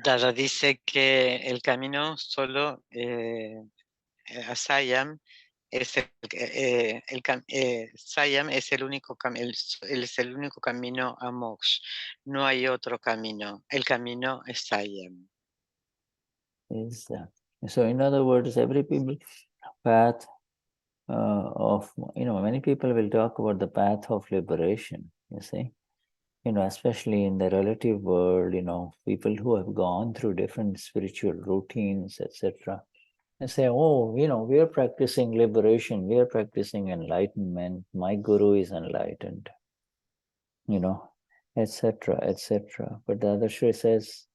Dada dice que el camino solo a Saiyam es Saiyam es el único camino a moksha. No hay otro camino. El camino es Saiyam. So in other words, every people path of, many people will talk about the path of liberation, you see. Especially in the relative world, people who have gone through different spiritual routines, etc. And say, oh, we are practicing liberation, we are practicing enlightenment, my guru is enlightened, etc., etc. But the other Shri says,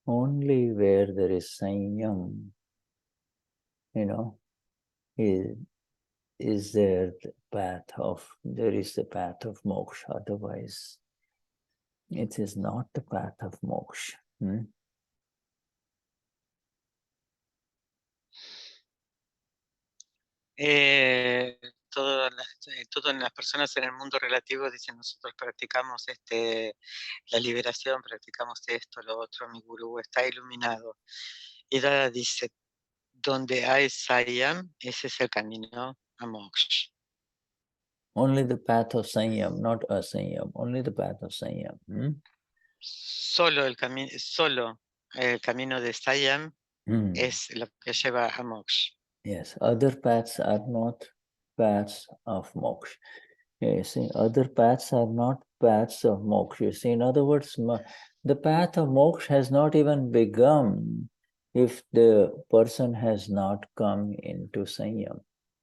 only where there is Saiyam, is there the path of moksha. Otherwise, it is not the path of moksha. Todas las personas en el mundo relativo dicen, nosotros practicamos la liberación, practicamos esto, lo otro, mi gurú está iluminado. Y Dada dice, donde hay Saiyam, ese es el camino a moksha. Only the path of Saiyam, not Asaiyam. Only the path of Saiyam. Solo el camino de Saiyam es lo que lleva a moksha. Yes, other paths are not paths of moksha. You see, other paths are not paths of moksha. You see, in other words, the path of moksha has not even begun if the person has not come into Saiyam.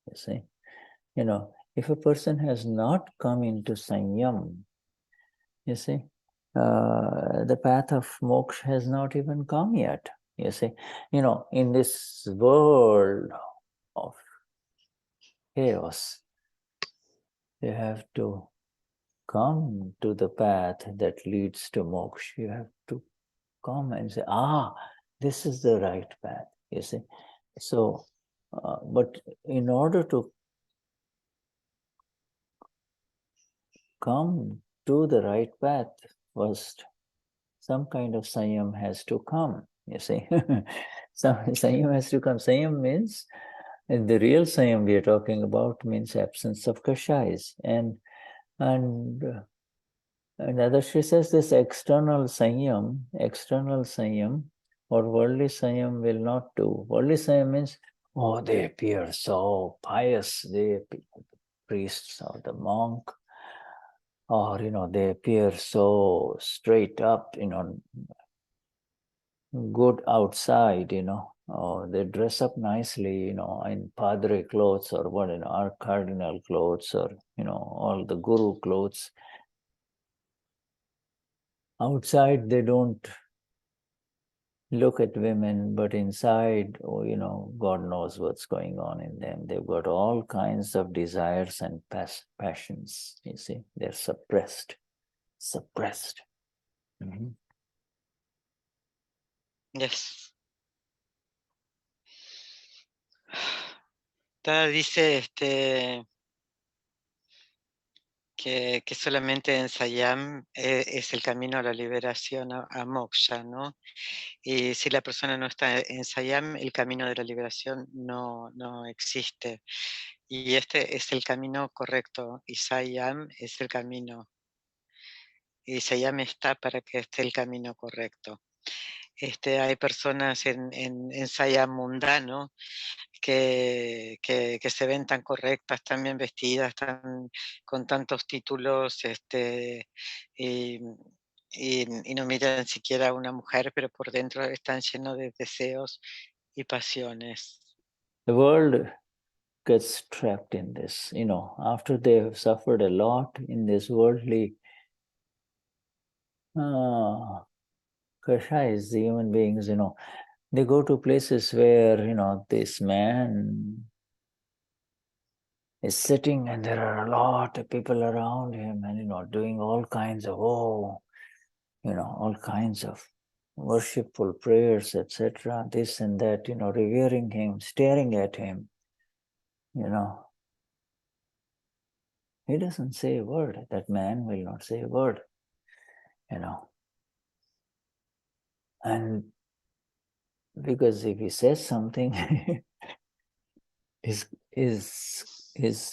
You see, if a person has not come into Saiyam, you see, the path of moksha has not even come yet. You see, in this world of chaos, you have to come to the path that leads to moksha. You have to come and say, this is the right path, you see. So, but in order to come to the right path, first, some kind of Saiyam has to come, you see. Some Saiyam has to come. Saiyam means, the real Saiyam we are talking about means absence of kashais. And Dadashri says this external Saiyam or worldly Saiyam will not do. Worldly Saiyam means, they appear so pious, they appear the priests or the monk, or, they appear so straight up, good outside, or they dress up nicely, in padre clothes or what, or cardinal clothes or, all the guru clothes. Outside, they don't look at women, but inside, oh, you know, God knows what's going on in them. They've got all kinds of desires and passions, you see. They're suppressed. Mm-hmm. Yes. Tada dice que solamente en Saiyam es el camino a la liberación, a moksha, ¿no? Y si la persona no está en Saiyam, el camino de la liberación no existe. Y este es el camino correcto, y Saiyam es el camino. Y Saiyam está para que esté el camino correcto. Hay personas en Saiyam mundano que se ven tan correctas, tan bien vestidas, con tantos títulos, y no miran siquiera a una mujer, pero por dentro están llenos de deseos y pasiones. The world gets trapped in this, you know, after they have suffered a lot in this worldly kashais, the human beings, you know, they go to places where, you know, this man is sitting and there are a lot of people around him and, you know, doing all kinds of, you know, all kinds of worshipful prayers, etc., this and that, you know, revering him, staring at him, you know. He doesn't say a word. That man will not say a word, you know. And because if he says something, his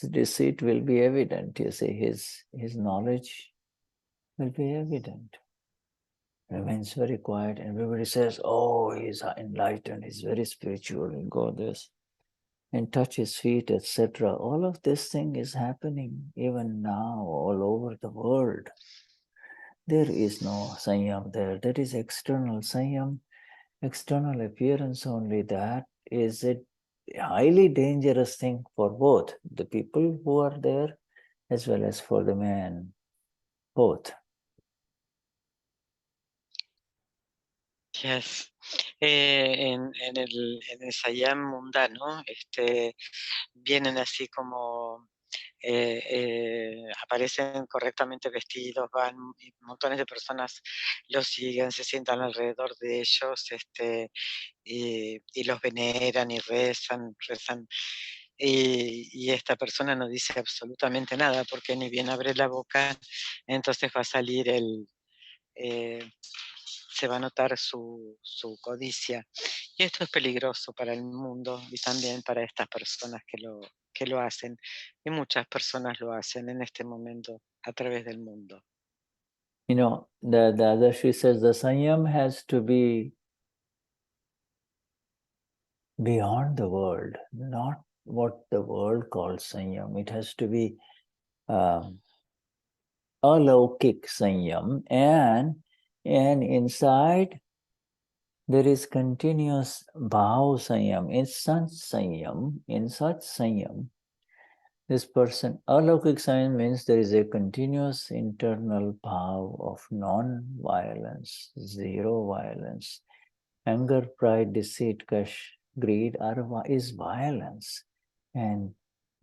deceit will be evident, you see, his knowledge will be evident. Remains very quiet. Everybody says, oh, he's enlightened, he's very spiritual, he'll go this and touch his feet, etc. All of this thing is happening even now all over the world. There is no Saiyam there. That is external Saiyam, external appearance only. That is a highly dangerous thing for both the people who are there as well as for the man, both. Yes. En el Saiyam mundano vienen así como aparecen correctamente vestidos, van y montones de personas los siguen, se sientan alrededor de ellos y los veneran y rezan. Y esta persona no dice absolutamente nada porque ni bien abre la boca, entonces va a salir se va a notar su codicia. Y esto es peligroso para el mundo y también para estas personas que lo hacen. Y muchas personas lo hacen en este momento a través del mundo. You know, the Dadashri says the Saiyam has to be beyond the world, not what the world calls Saiyam. It has to be alaukik Saiyam, and inside there is continuous Bhaav Saiyam. In such Saiyam, this person, alaukik Saiyam means there is a continuous internal Bhaav of non-violence, zero violence. Anger, pride, deceit, greed is violence. And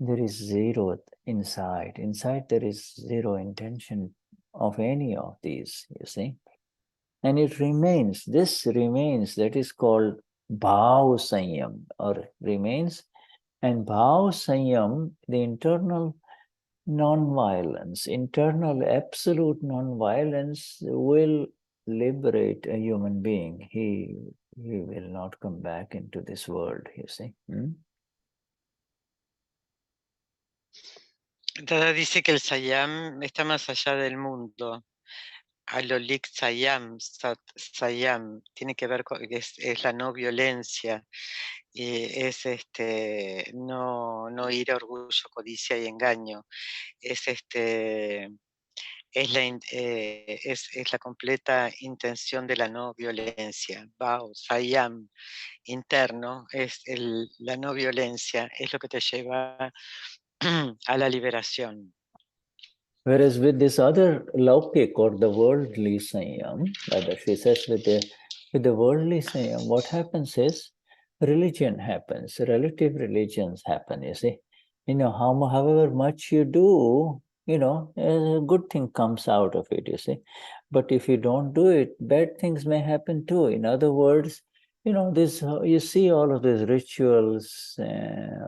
there is zero inside. Inside there is zero intention of any of these, you see. And it remains, this remains, that is called Bhaav Saiyam, or remains. And Bhaav Saiyam, the internal non-violence, internal absolute non-violence will liberate a human being. He will not come back into this world, you see. Dada dice que el Saiyam está más allá del mundo. Alolik Saiyam, Sat Saiyam, tiene que ver con, es la no violencia, y es no ira, orgullo, codicia y engaño. Es es la completa intención de la no violencia. Bhaav, Saiyam interno, es la no violencia, es lo que te lleva a la liberación. Whereas with this other laukik or the worldly Saiyam, rather she says with the With the worldly Saiyam, what happens is religion happens, relative religions happen, you see. However much you do, a good thing comes out of it, you see. But if you don't do it, bad things may happen too. In other words, this you see all of these rituals,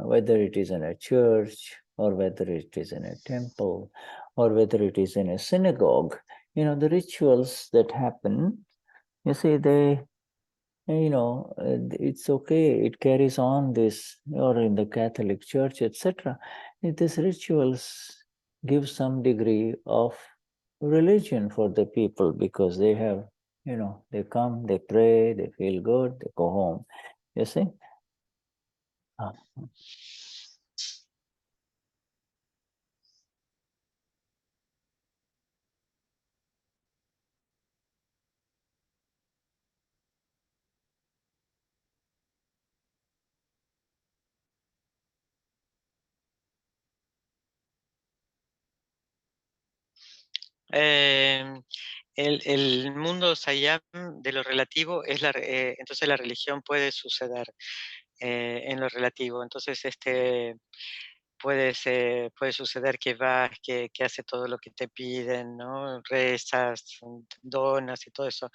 whether it is in a church or whether it is in a temple or whether it is in a synagogue. The rituals that happen, you see, it's okay, it carries on this, or in the Catholic Church, etc. These rituals give some degree of religion for the people because they have, they come, they pray, they feel good, they go home. You see? El mundo Saiyam de lo relativo es entonces la religión puede suceder en lo relativo. Entonces puede suceder que vas, que hace todo lo que te piden, ¿no? Rezas, donas y todo eso.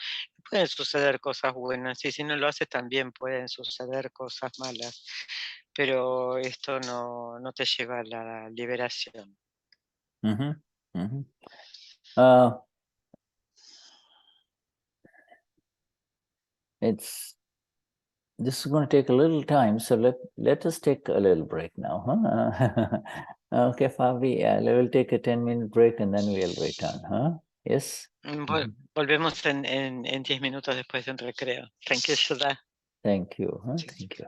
Pueden suceder cosas buenas y si no lo haces también pueden suceder cosas malas, pero esto no te lleva a la liberación. This is going to take a little time, so let us take a little break now. Huh? Okay, Fabi, we will take a 10-minute break and then we'll return. Huh? Yes? Volvemos en 10 minutos después de un recreo. Thank you, Sudha. Thank you. Huh? Thank you.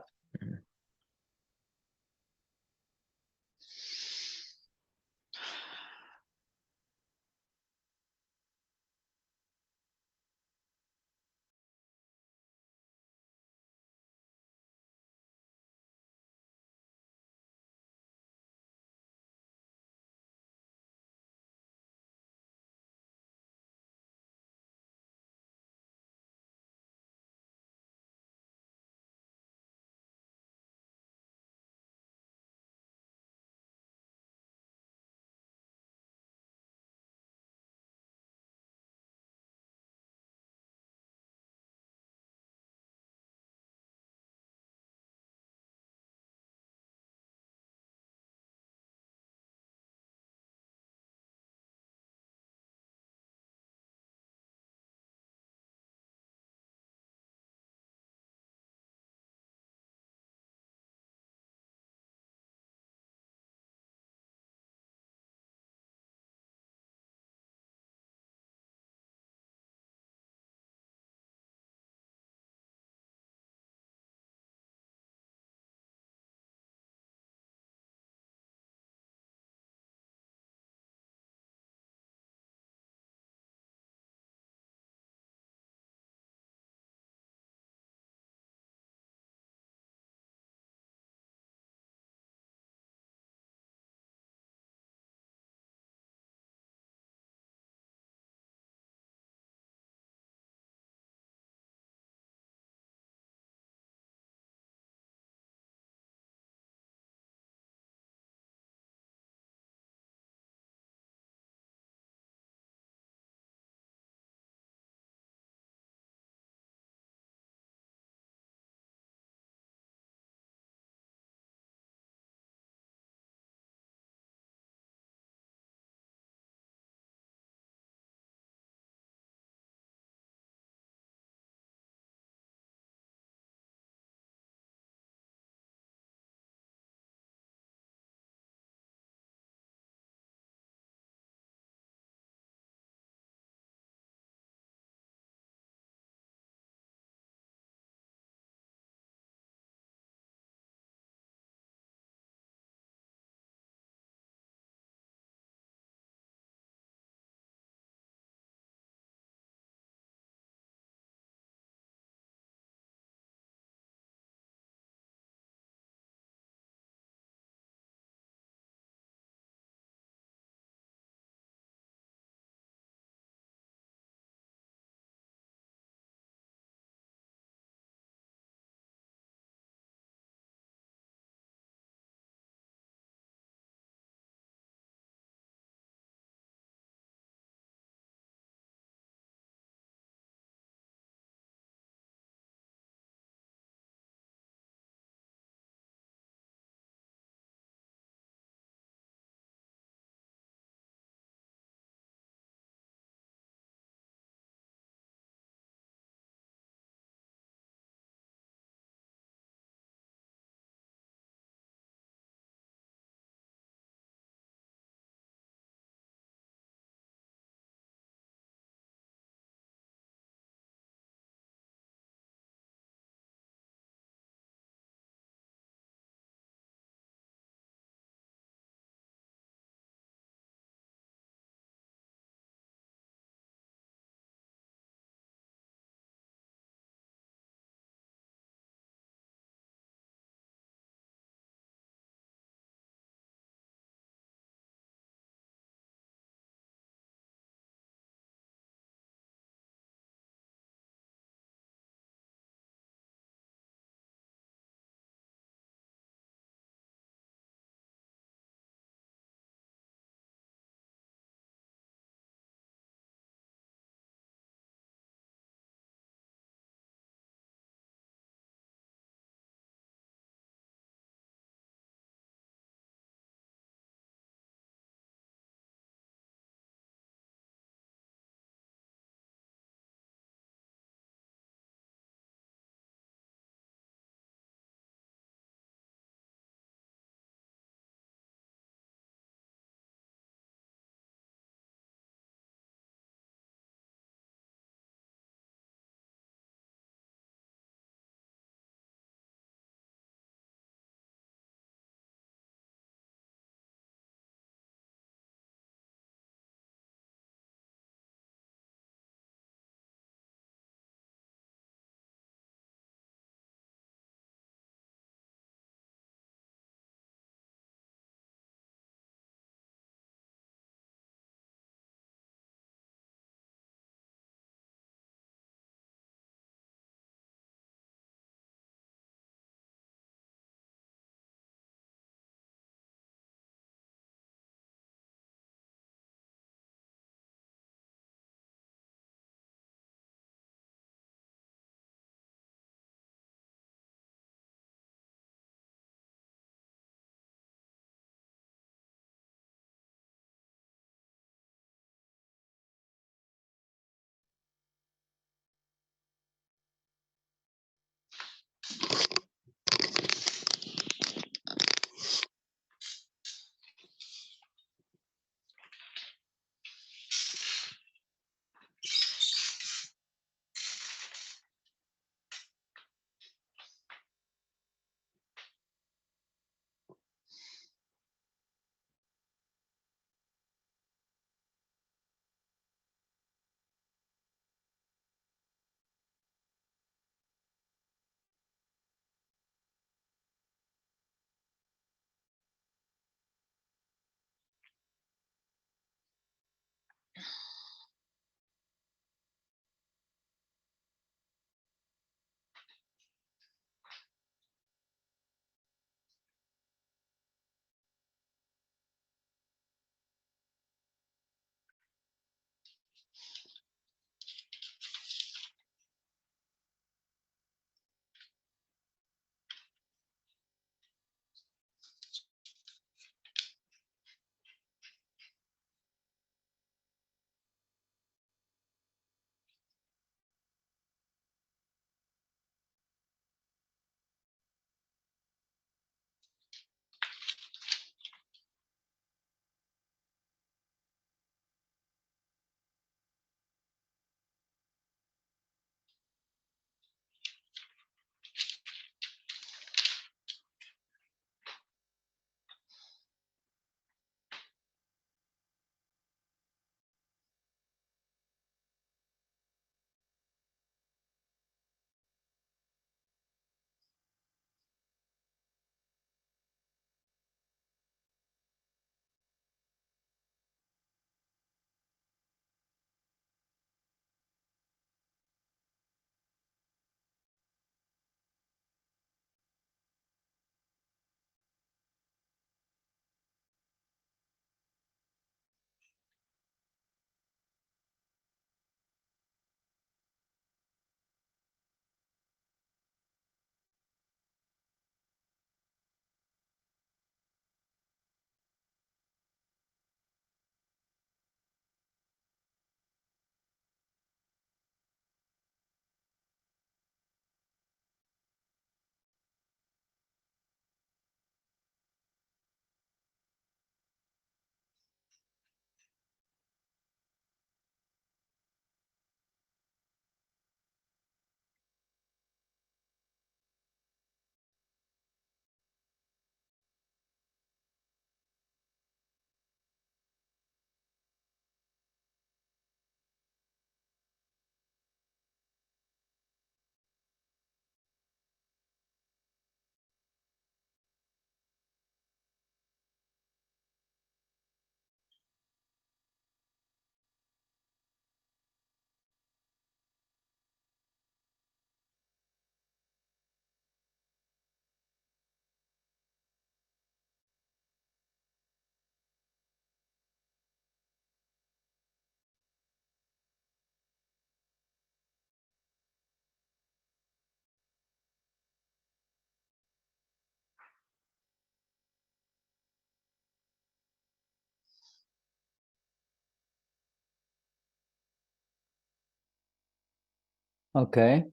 Okay.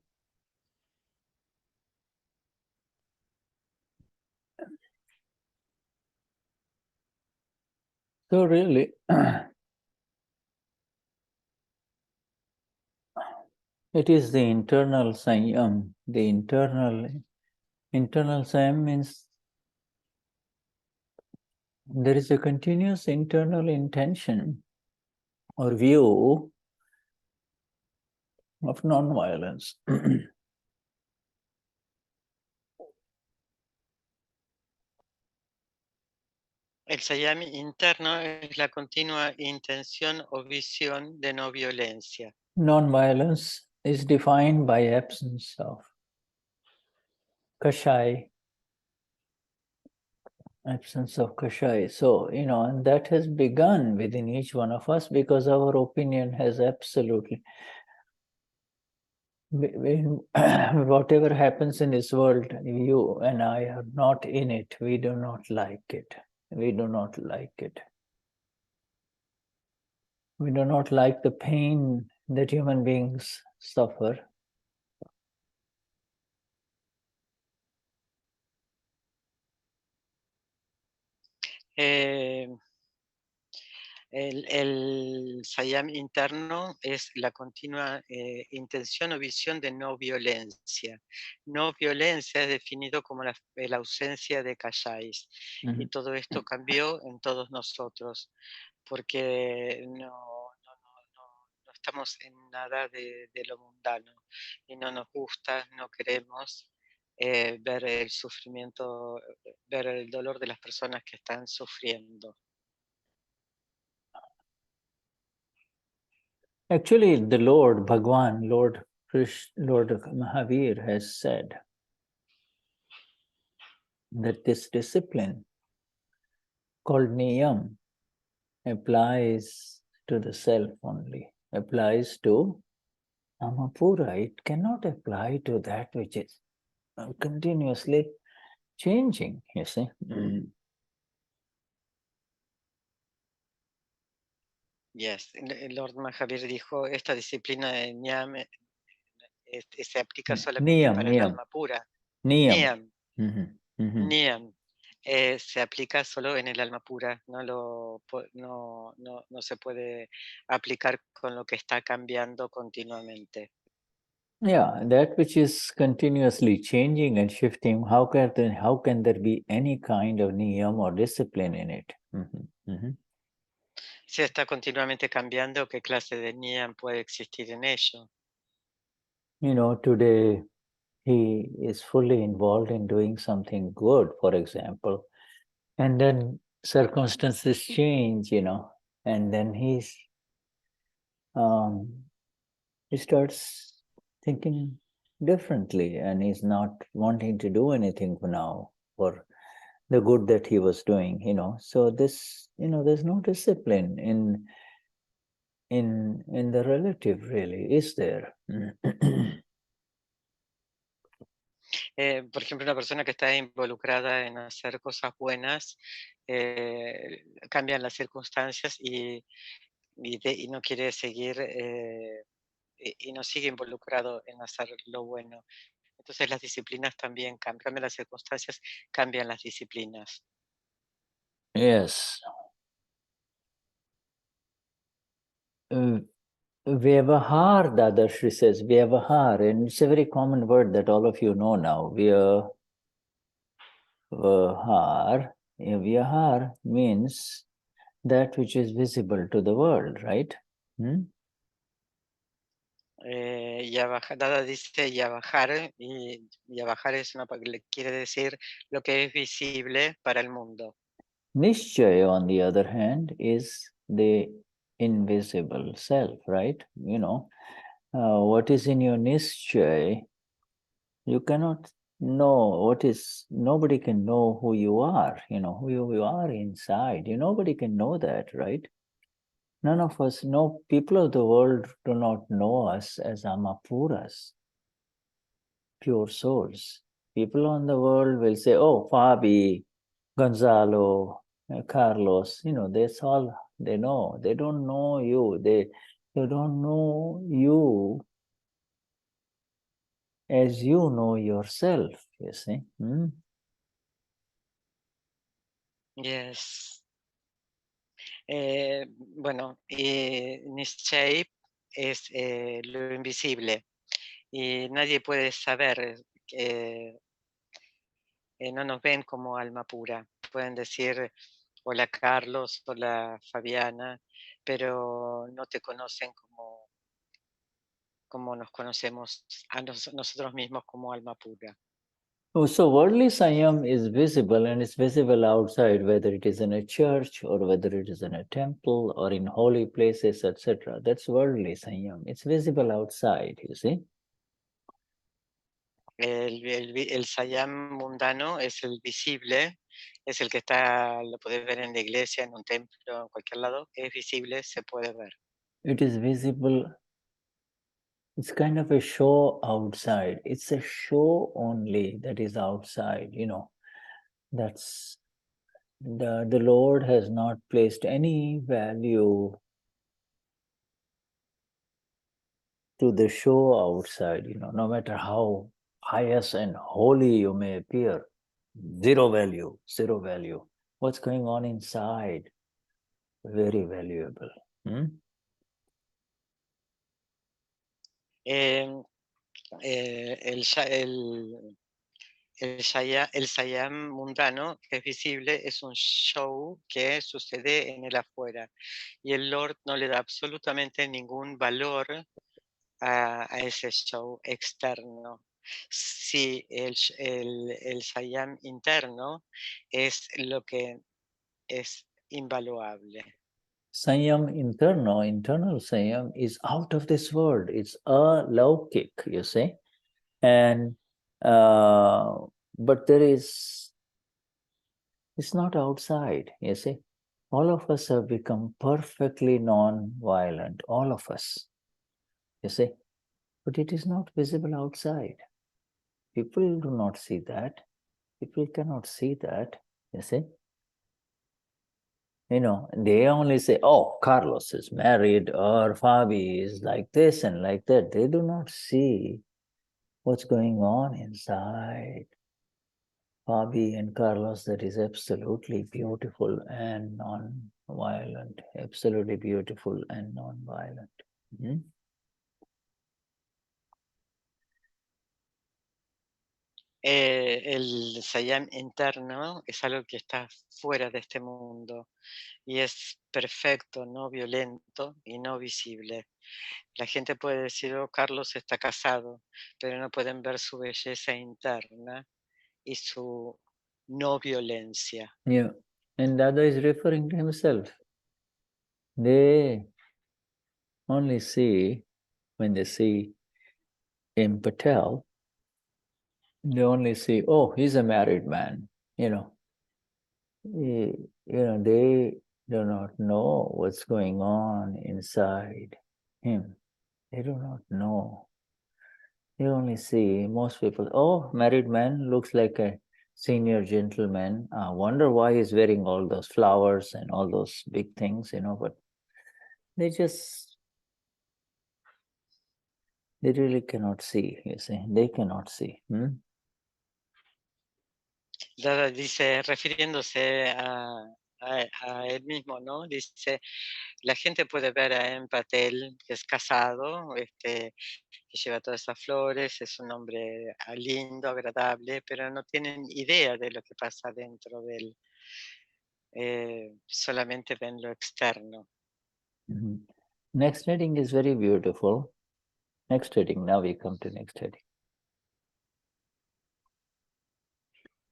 So really, it is the internal Saiyam. The internal Saiyam means there is a continuous internal intention or view of non-violence. El Saiyam interno es la continua intención o visión de no violencia. Non-violence is defined by absence of kashai, absence of kashai. So, and that has begun within each one of us because our opinion has absolutely, whatever happens in this world, you and I are not in it. We do not like it. We do not like it. We do not like the pain that human beings suffer. El Saiyam interno es la continua intención o visión de no violencia. No violencia es definido como la ausencia de kashais. Y todo esto cambió en todos nosotros, porque no estamos en nada de lo mundano y no nos gusta, no queremos ver el sufrimiento, ver el dolor de las personas que están sufriendo. Actually, the Lord, Bhagwan, Lord Mahavir has said that this discipline called Niyam applies to the self only, applies to Amapura. It cannot apply to that which is continuously changing, you see. Yes, Lord Mahavir dijo, esta disciplina de Niyam se aplica solamente para el alma pura. Niyam. Niyam. Se aplica solo en el alma pura, no se puede aplicar con lo que está cambiando continuamente. Yeah, that which is continuously changing and shifting, how can there be any kind of niyam or discipline in it? Si está continuamente cambiando, ¿qué clase de niyam puede existir en ello? Today he is fully involved in doing something good, for example, and then circumstances change, and then he starts thinking differently, and he's not wanting to do anything for now for the good that he was doing, So this, there's no discipline in the relative, really, is there? Por ejemplo, una persona que está involucrada en hacer cosas buenas, cambian las circunstancias y no quiere seguir y no sigue involucrado en hacer lo bueno. Entonces las disciplinas también cambian las circunstancias, cambian las disciplinas. Yes. Vyavahar, Dadashri says, Vyavahar, and it's a very common word that all of you know now. Vyavahar means that which is visible to the world, right? Dada dice Yavajar, y Yavajar quiere decir lo que es visible para el mundo. Nishchaya, on the other hand, is the invisible self, right? What is in your Nishchay, you cannot know nobody can know who you are, who you are inside. Nobody can know that, right? None of us know, people of the world do not know us as Amapuras, pure souls. People on the world will say, oh, Fabi, Gonzalo, Carlos, that's all they know. They don't know you. They don't know you as you know yourself, you see. Yes. Bueno, Nischay es lo invisible y nadie puede saber, no nos ven como alma pura. Pueden decir, hola Carlos, hola Fabiana, pero no te conocen como nos conocemos a nosotros mismos como alma pura. Oh, so worldly Saiyam is visible, and it's visible outside, whether it is in a church or whether it is in a temple or in holy places, etc. That's worldly Saiyam. It's visible outside, you see. El Saiyam mundano es el visible, es el que está, lo puedes ver en la iglesia, en un templo, en cualquier lado, es visible, se puede ver. It is visible. It's kind of a show outside. It's a show only that is outside, you know. That's the Lord has not placed any value to the show outside, you know, no matter how pious and holy you may appear. Zero value, zero value. What's going on inside? Very valuable. El Saiyam mundano, que es visible, es un show que sucede en el afuera. Y el Lord no le da absolutamente ningún valor a ese show externo. Sí, el Saiyam interno es lo que es invaluable. Saiyam internal Saiyam is out of this world. It's alaukik, you see. And but it's not outside, you see. All of us have become perfectly non-violent, all of us, you see. But it is not visible outside. People do not see that. People cannot see that, you see. You know, they only say, oh, Carlos is married or Fabi is like this and like that. They do not see what's going on inside. Fabi and Carlos, that is absolutely beautiful and non-violent. Absolutely beautiful and non-violent. El Saiyam interno es algo que está fuera de este mundo y es perfecto, no violento y no visible. La gente puede decir, oh, Carlos está casado, pero no pueden ver su belleza interna y su no violencia. Yeah, and Dada is referring to himself. They only see, when they see in Patel, they only see, oh, he's a married man, you know. They do not know what's going on inside him. They do not know. They only see, most people, oh, married man looks like a senior gentleman. I wonder why he's wearing all those flowers and all those big things, you know, but they really cannot see, you see. They cannot see. Dada dice, refiriéndose a él mismo, ¿no? Dice, la gente puede ver a Patel, que es casado, que lleva todas esas flores, es un hombre lindo, agradable, pero no tienen idea de lo que pasa dentro de él. Solamente ven lo externo. Next heading is very beautiful. Next heading, now we come to next heading.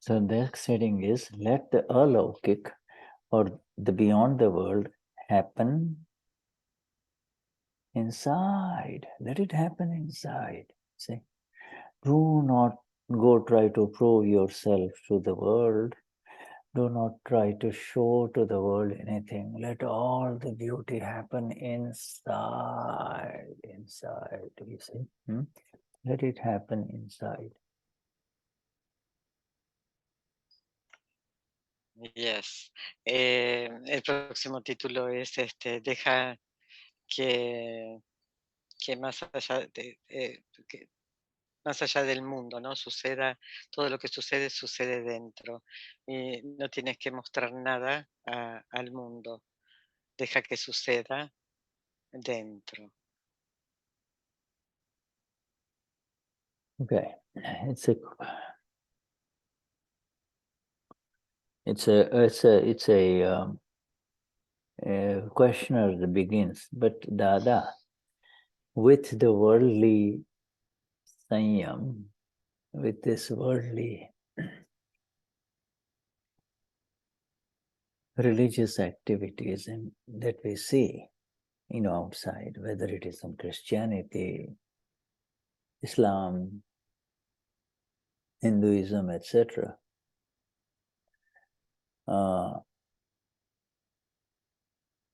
So next heading is, let the alaukik, or the beyond the world, happen inside. Let it happen inside. See, do not go try to prove yourself to the world. Do not try to show to the world anything. Let all the beauty happen inside. Inside, you see. Let it happen inside. Yes. El próximo título es deja que más allá más allá del mundo, ¿no? Todo lo que sucede, sucede dentro. Y no tienes que mostrar nada al mundo. Deja que suceda dentro. Okay, it's a questioner that begins, but Dada, with the worldly Saiyam, with this worldly religious activities that we see, outside, whether it is in Christianity, Islam, Hinduism, etc.,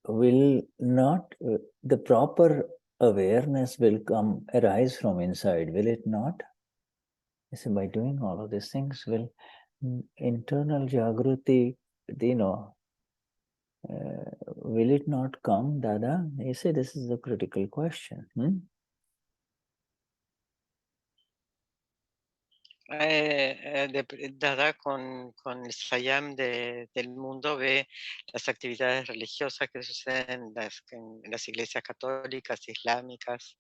will not, the proper awareness will arise from inside, will it not? So by doing all of these things, will internal Jagruti, will it not come, Dada? You say this is a critical question. Dada con el Saiyam del mundo ve las actividades religiosas que suceden en las iglesias católicas, islámicas,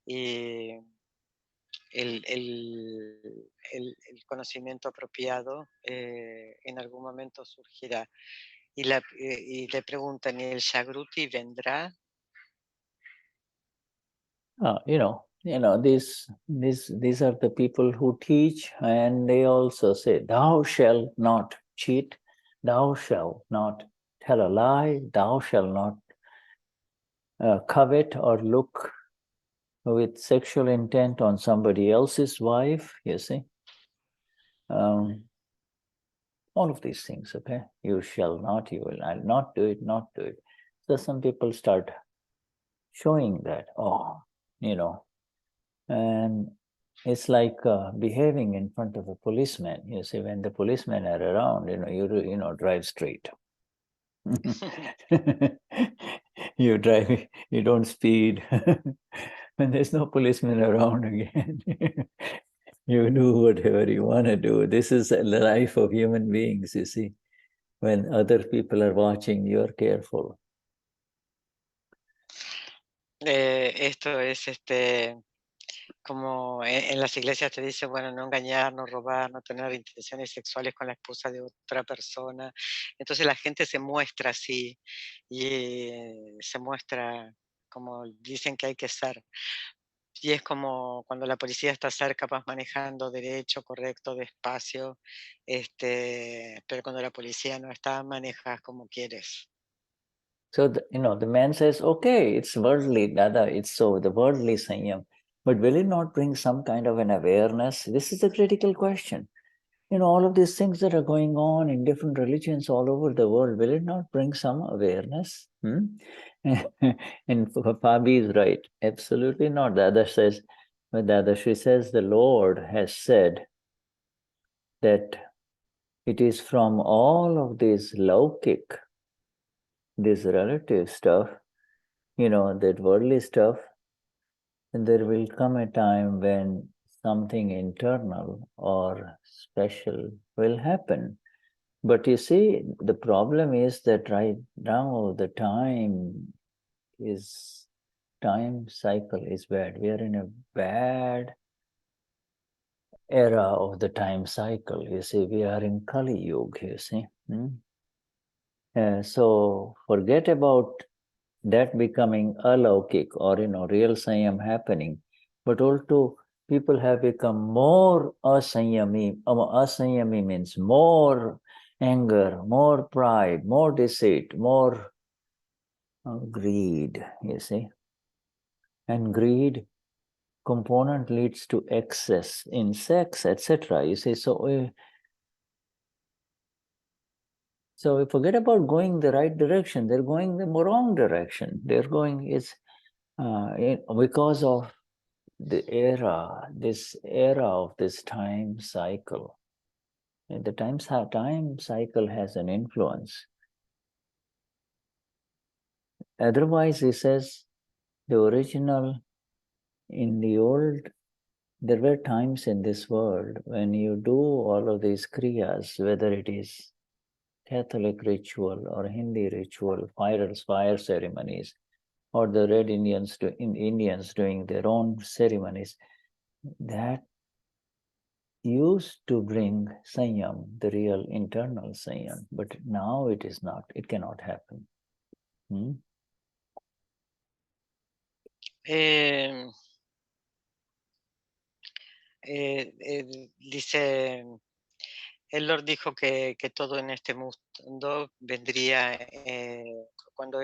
y el conocimiento apropiado en algún momento surgirá. Y le preguntan, ¿y el Jagruti vendrá? These are the people who teach, and they also say, thou shalt not cheat, thou shalt not tell a lie, thou shalt not covet or look with sexual intent on somebody else's wife, you see. All of these things, okay? You shall not, you will not do it, not do it. So some people start showing that, and it's like behaving in front of a policeman. You see, when the policemen are around, you drive straight. You drive, you don't speed. When there's no policeman around again, you do whatever you want to do. This is the life of human beings, you see. When other people are watching, you're careful. Esto es como en las iglesias te dicen, bueno, no engañar, no robar, no tener intenciones sexuales con la esposa de otra persona. Entonces la gente se muestra así y se muestra como dicen que hay que ser. Y es como cuando la policía está cerca, vas manejando derecho, correcto, despacio, pero cuando la policía no está, manejas como quieres. So, the man says, okay, it's worldly, Dada, it's so, the worldly Saiyam. But will it not bring some kind of an awareness? This is a critical question. All of these things that are going on in different religions all over the world, will it not bring some awareness? And Fabi is right. Absolutely not. Dadashri says, the Lord has said that it is from all of this laukik, this relative stuff, that worldly stuff, and there will come a time when something internal or special will happen. But you see, the problem is that right now the time cycle is bad. We are in a bad era of the time cycle. You see, we are in Kali Yuga, you see. So forget about that becoming alaukik or real Saiyam happening, but also people have become more asayami. Asayami means more anger, more pride, more deceit, more greed, you see. And greed component leads to excess in sex, etc. You see, so we forget about going the right direction. They're going the wrong direction. They're going, because of this era of this time cycle. And the time cycle has an influence. Otherwise, he says, the original in the old there were times in this world when you do all of these kriyas, whether it is Catholic ritual or Hindi ritual, fire ceremonies, or the Red Indians, Indians doing their own ceremonies, that used to bring Saiyam, the real internal Saiyam, but now it is not, it cannot happen. Dice, el Lord dijo que todo en este mundo vendría cuando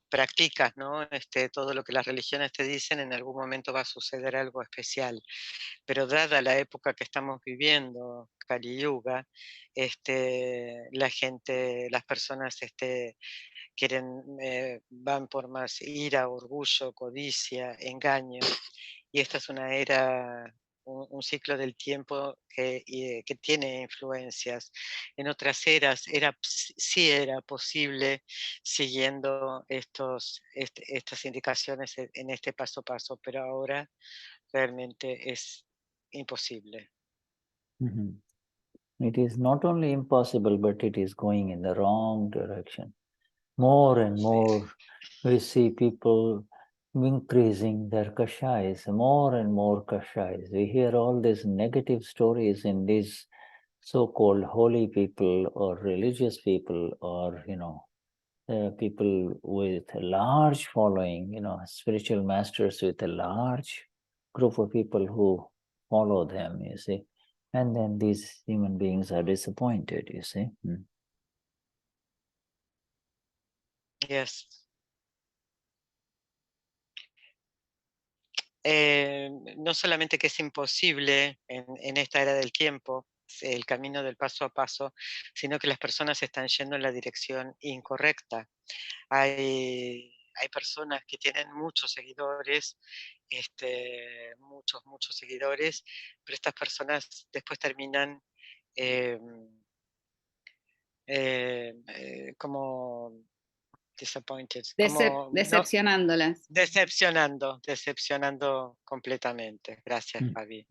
practicas, ¿no? Todo lo que las religiones te dicen, en algún momento va a suceder algo especial. Pero dada la época que estamos viviendo, Kali Yuga, la gente, las personas quieren, van por más ira, orgullo, codicia, engaño. Y esta es una era, un ciclo del tiempo que tiene influencias. En otras eras sí era posible, siguiendo estas indicaciones en este paso a paso, pero ahora realmente es imposible. It is not only impossible, but it is going in the wrong direction. More and more we see people increasing their kashais, more and more kashais. We hear all these negative stories in these so-called holy people or religious people, or people with a large following, spiritual masters with a large group of people who follow them, you see. And then these human beings are disappointed, you see. Yes. No solamente que es imposible en esta era del tiempo, el camino del paso a paso, sino que las personas están yendo en la dirección incorrecta. Hay personas que tienen muchos seguidores, muchos seguidores, pero estas personas después terminan como disappointed, decepcionándolas. Decepcionando completamente. Gracias, Fabi.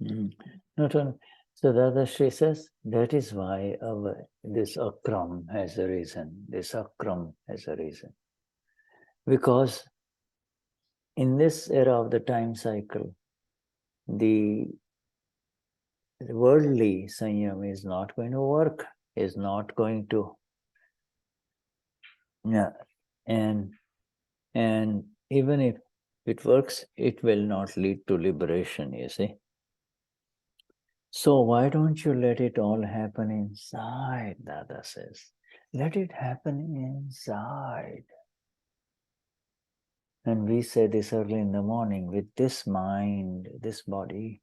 So Dadashri says, that is why this Akram has a reason. This Akram has a reason. Because in this era of the time cycle, the worldly Saiyam is not going to work, is not going to, and even if it works, it will not lead to liberation, you see. So why don't you let it all happen inside, Dada says. Let it happen inside. And we say this early in the morning, with this mind, this body,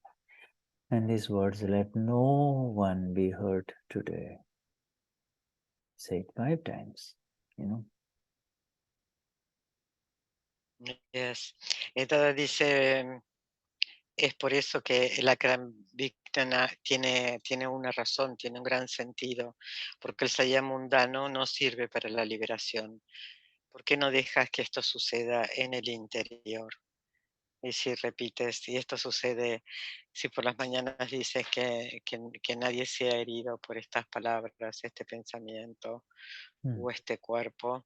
and these words, let no one be hurt today. Say it 5 times, Yes. Entonces dice, es por eso que el Akram Vignan tiene una razón, tiene un gran sentido, porque el Saiyam mundano no sirve para la liberación. ¿Por qué no dejas que esto suceda en el interior? Y si repites, si esto sucede, si por las mañanas dices que nadie sea herido por estas palabras, este pensamiento o este cuerpo.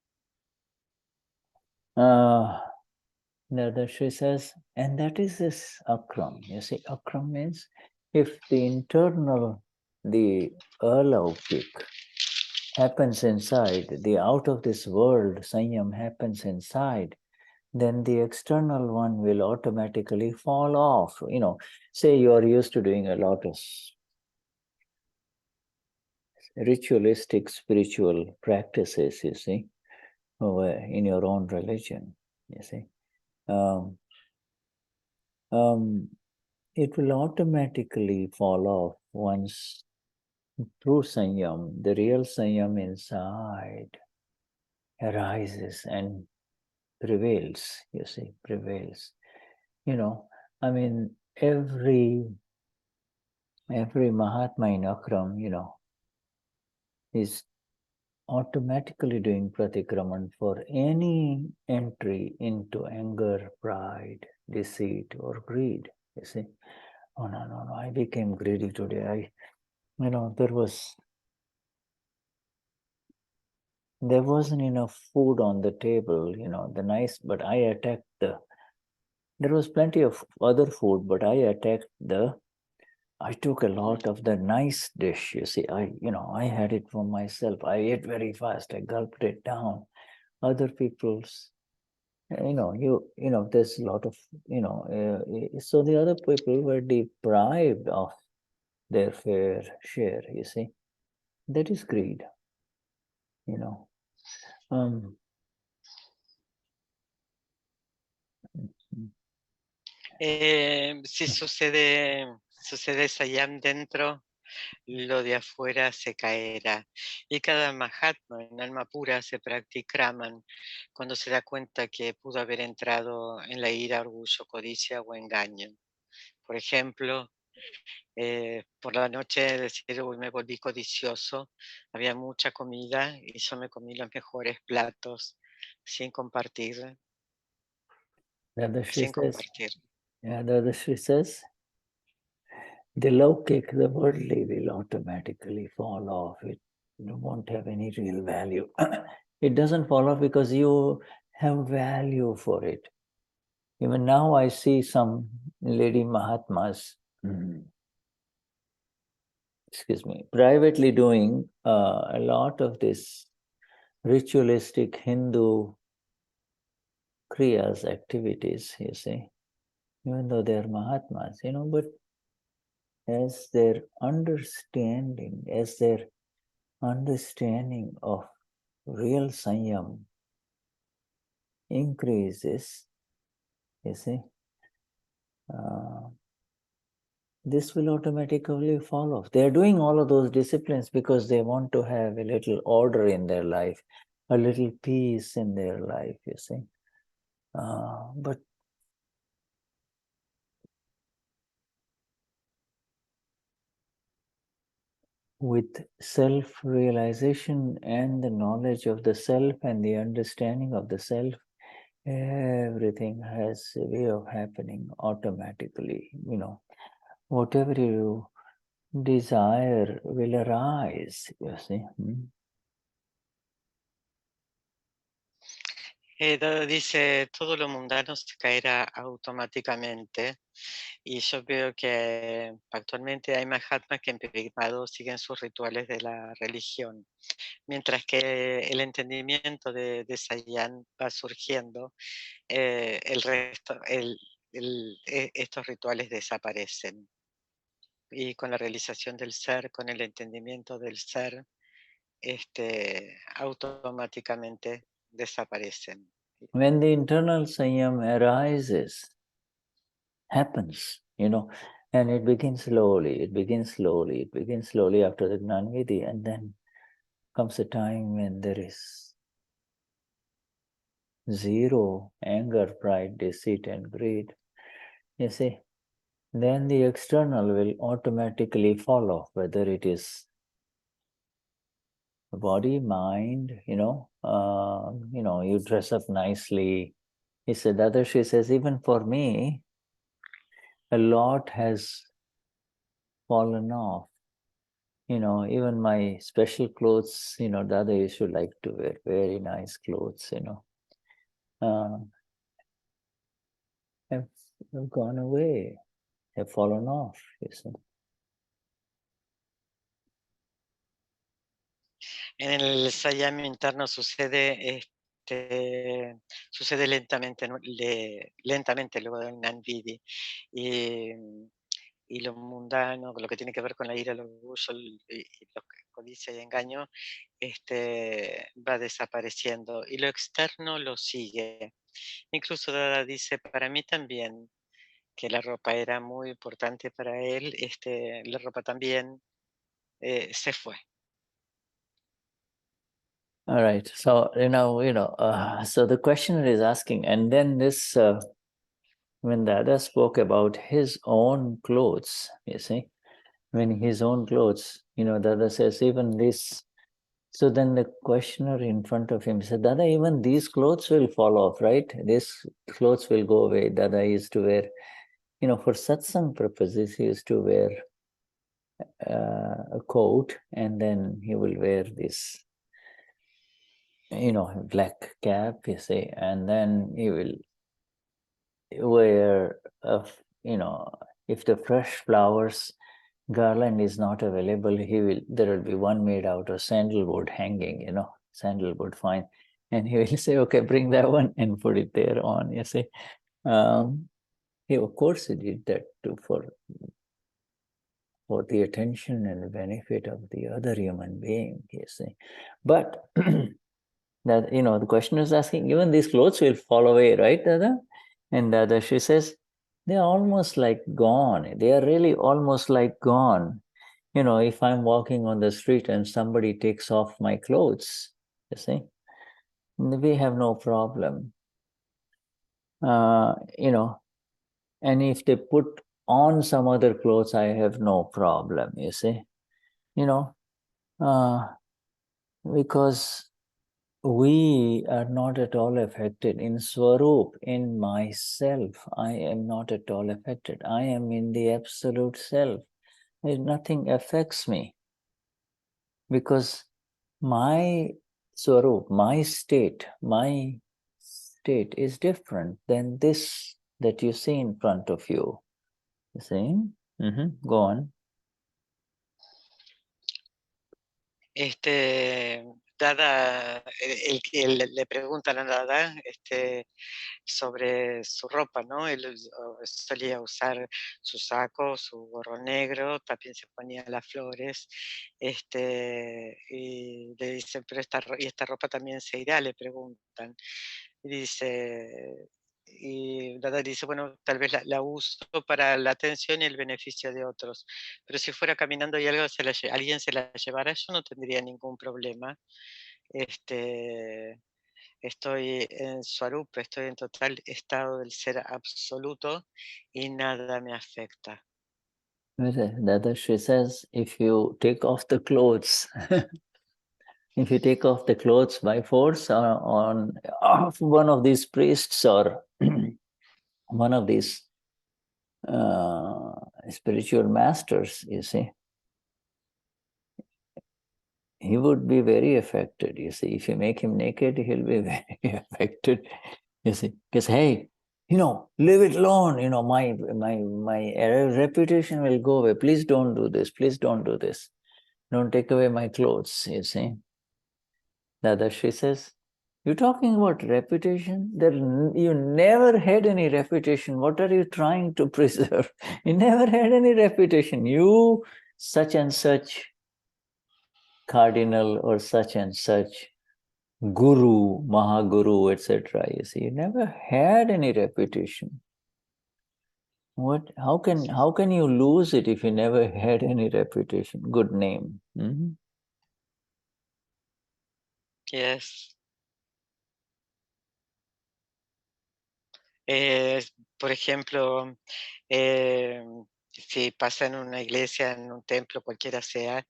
She says, and that is this Akram. You see, Akram means if the internal, the alaukic happens inside, the out of this world Saiyam happens inside, then the external one will automatically fall off. Say you are used to doing a lot of ritualistic spiritual practices, you see, in your own religion, you see. It will automatically fall off once through Saiyam, the real Saiyam inside arises and prevails, you see, prevails. Every Mahatma in Akram, is automatically doing pratikraman for any entry into anger, pride, deceit, or greed. You see, oh no, I became greedy today. There wasn't enough food on the table, but I attacked there was plenty of other food, but I took a lot of the nice dish. You see, I had it for myself. I ate very fast. I gulped it down. Other people's, there's a lot of, so the other people were deprived of their fair share, you see. That is greed, Si sucede Saiyam dentro, lo de afuera se caerá. Y cada Mahatma en alma pura se practicaman cuando se da cuenta que pudo haber entrado en la ira, orgullo, codicia o engaño. Por ejemplo, por la noche decir, uy, me volví codicioso, había mucha comida y yo me comí los mejores platos sin compartir. Dadashri says, the Laukik, the worldly, will automatically fall off. It won't have any real value. It doesn't fall off because you have value for it. Even now I see some lady Mahatmas, privately doing a lot of this ritualistic Hindu kriyas, activities, you see, even though they are Mahatmas, but as their understanding of real Saiyam increases, you see, this will automatically fall off. They are doing all of those disciplines because they want to have a little order in their life, a little peace in their life, you see. But with self-realization and the knowledge of the self and the understanding of the self, everything has a way of happening automatically. Whatever you desire will arise, you see. Dada dice, todo lo mundano se caerá automáticamente, y yo veo que actualmente hay Mahatmas que en privado siguen sus rituales de la religión, mientras que el entendimiento de Saiyam va surgiendo, estos rituales desaparecen. Y con la realización del ser, con el entendimiento del ser, automáticamente desaparecen. When the internal Saiyam arises, happens, and it begins slowly after the Gnanvidhi, and then comes a time when there is zero anger, pride, deceit, and greed. You see, then the external will automatically follow, whether it is body, mind, you dress up nicely. He said, Dadashri says, even for me, a lot has fallen off. Even my special clothes, Dada used to like to wear very nice clothes, have gone away, have fallen off, you see. En el Saiyam interno sucede lentamente, luego del Gnanvidhi, y lo mundano, lo que tiene que ver con la ira, el orgullo, y la codicia y engaño, va desapareciendo, y lo externo lo sigue. Incluso Dada dice, para mí también, que la ropa era muy importante para él, la ropa también se fue. All right. So, so the questioner is asking, and then this, when Dada spoke about his own clothes, you see, when his own clothes, Dada says, even this. So then the questioner in front of him said, Dada, even these clothes will fall off, right? These clothes will go away. Dada used to wear for satsang purposes, he used to wear a coat, and then he will wear this, black cap, you see, and then he will wear if the fresh flowers garland is not available, there will be one made out of sandalwood hanging, sandalwood fine, and he will say, okay, bring that one and put it there on, you see. Of course he did that too for the attention and the benefit of the other human being, you see. But that, the question is asking, even these clothes will fall away, right, Dada? And Dada, she says, they're almost like gone. They are really almost like gone. If I'm walking on the street and somebody takes off my clothes, you see, we have no problem. And if they put on some other clothes, I have no problem, you see. Because we are not at all affected. In Swarup, in myself, I am not at all affected. I am in the absolute self. Nothing affects me. Because my Swarup, my state is different than this that you see in front of you. You see? Go on. Dada, le preguntan a Dada sobre su ropa, ¿no? Él solía usar su saco, su gorro negro, también se ponía las flores, y le dicen, pero esta ropa también se irá, le preguntan. Y dice, y Dada dice, bueno, tal vez la uso para la atención y el beneficio de otros, pero si fuera caminando y alguien se la llevara, yo no tendría ningún problema. Estoy en Swarup, estoy en total estado del ser absoluto y nada me afecta. Dada, she says, if you take off the clothes, if you take off the clothes by force on one of these priests or one of these spiritual masters, you see, he would be very affected, you see. If you make him naked, he'll be very affected, you see. Because, hey, leave it alone, my reputation will go away. Please don't do this. Please don't do this. Don't take away my clothes, you see. Dada, she says, you're talking about reputation? You never had any reputation. What are you trying to preserve? You never had any reputation. You, such and such cardinal or such and such guru, mahaguru, etc. You see, you never had any reputation. How can you lose it if you never had any reputation, good name? Yes. Por ejemplo, si pasa en una iglesia, en un templo, cualquiera sea,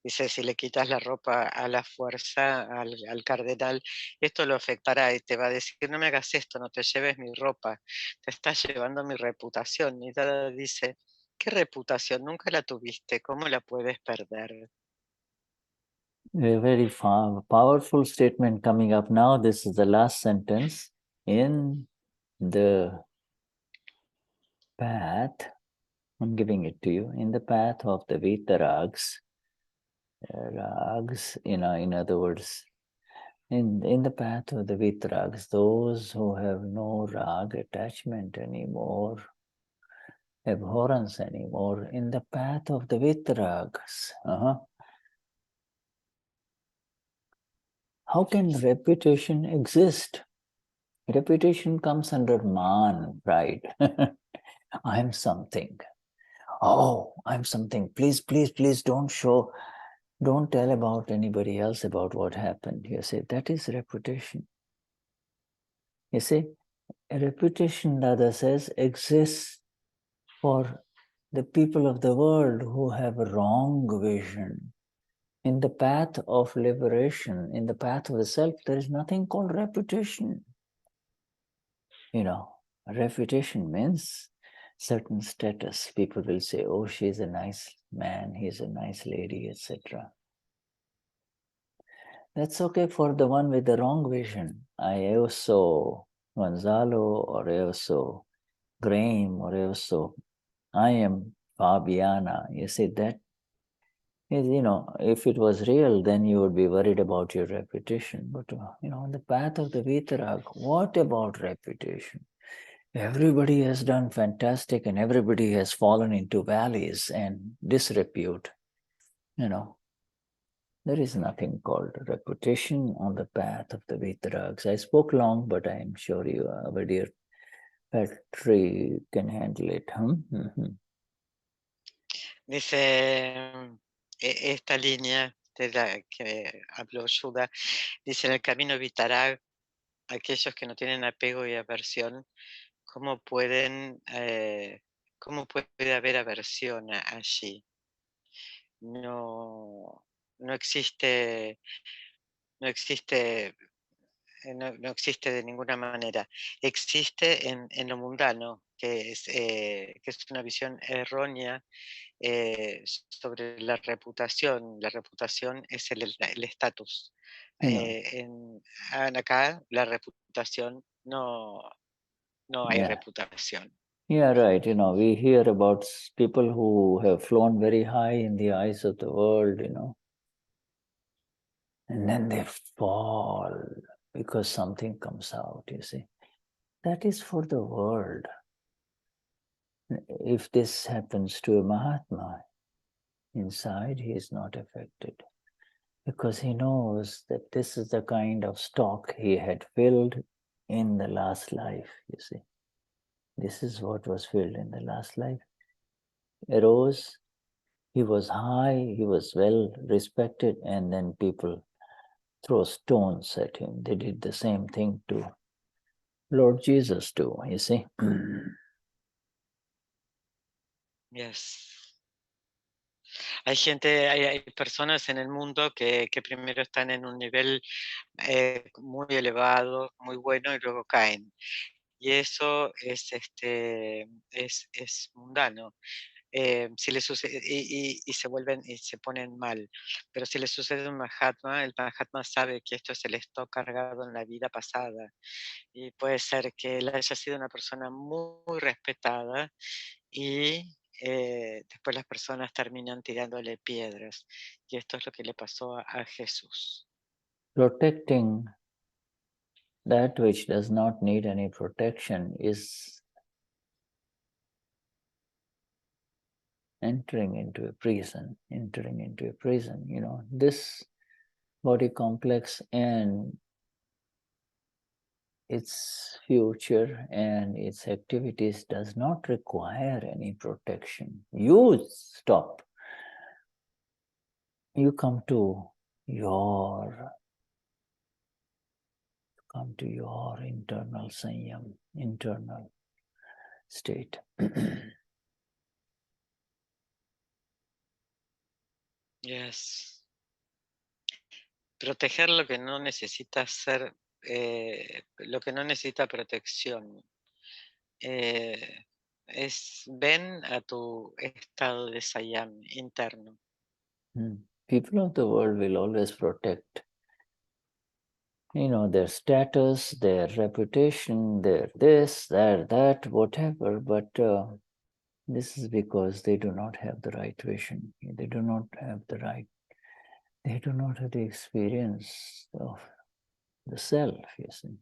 dice, si le quitas la ropa a la fuerza al cardenal, esto lo afectará y te va a decir, no me hagas esto, no te lleves mi ropa, te estás llevando mi reputación. Y Dada dice, ¿qué reputación? Nunca la tuviste, ¿cómo la puedes perder? A very powerful statement coming up now. This is the last sentence. In the path, I'm giving it to you, in the path of the Vitarags, in other words, in the path of the Vitarags, those who have no rag attachment anymore, abhorrence anymore, in the path of the Vitarags. How can reputation exist? Reputation comes under man, pride. I'm something. Oh, I'm something. Please, please, please don't tell about anybody else about what happened. You see, that is reputation. You see, a reputation, Dada says, exists for the people of the world who have a wrong vision. In the path of liberation, in the path of the self, there is nothing called reputation. Reputation means certain status. People will say, oh, she's a nice man, he's a nice lady, etc. That's okay for the one with the wrong vision. I also Gonzalo, or also Graham, or also I am Fabiana. You see, that is, if it was real, then you would be worried about your reputation. But, on the path of the Vitarag, what about reputation? Everybody has done fantastic and everybody has fallen into valleys and disrepute. There is nothing called reputation on the path of the Vitarags. I spoke long, but I am sure you, our dear Patricia, can handle it. Dice esta línea de la que habló Shuddha, dice en el camino Vitarag, aquellos que no tienen apego y aversión, ¿cómo puede haber aversión allí? No existe de ninguna manera. Existe en lo mundano, que es una visión errónea sobre la reputación. La reputación es el estatus. Acá la reputación no hay reputación. Yeah, right. We hear about people who have flown very high in the eyes of the world, and then they fall because something comes out, you see. That is for the world. If this happens to a Mahatma, inside he is not affected because he knows that this is the kind of stock he had filled in the last life, you see. This is what was filled in the last life. Arose, he was high, he was well respected, and then people throw stones at him. They did the same thing to Lord Jesus too, you see. Yes. Hay personas en el mundo que primero están en un nivel muy elevado, muy bueno, y luego caen. Y eso es mundano. Si le sucede, y se vuelven y se ponen mal. Pero si le sucede a un Mahatma, el Mahatma sabe que esto es el stock cargado en la vida pasada. Y puede ser que él haya sido una persona muy respetada y después las personas terminan tirándole piedras. Y esto es lo que le pasó a Jesús. Protecting that which does not need any protection is entering into a prison. This body complex and its future and its activities does not require any protection. You stop. You come to your internal Saiyam, internal state. Yes. Proteger lo que no necesita ser, lo que no necesita protección. Ven a tu estado de Saiyam interno. People of the world will always protect, their status, their reputation, their this, their that, whatever, but this is because they do not have the right vision. They do not have the experience of the self, you see.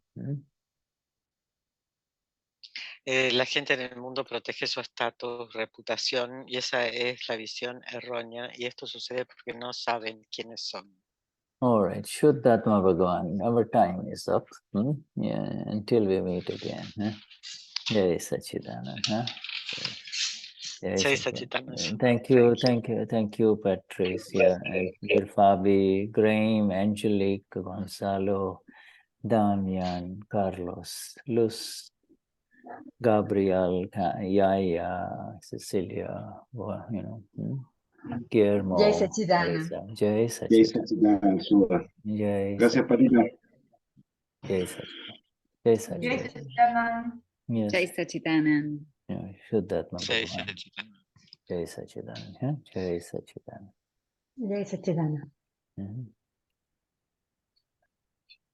La gente en el mundo protege su estatus, reputación, y esa es la visión errónea, y esto sucede porque no saben quiénes son. All right, Vishuddhatma Bhagavan, our time is up. Yeah, until we meet again. Jai Sachidanand. Jai Sachidanand. Thank you, Patricia, and dear Fabi, Graham, Angelique, Gonzalo, Damian, Carlos, Luz, Gabriel, Yaya, Cecilia, Guillermo. Jai Sachidanand. Jai Jai Sachidanand. Sachidanand. Gracias, Patricia. Jai Sachidanand. Jai Sachidanand. Jai Sachidanand. Yes. Jai Sachidanand. Yes. Vishuddhatma Jai Bhagavan. Satchidananda. Jai Satchidananda. Jai Satchidananda. Jai Satchidananda. Mhm.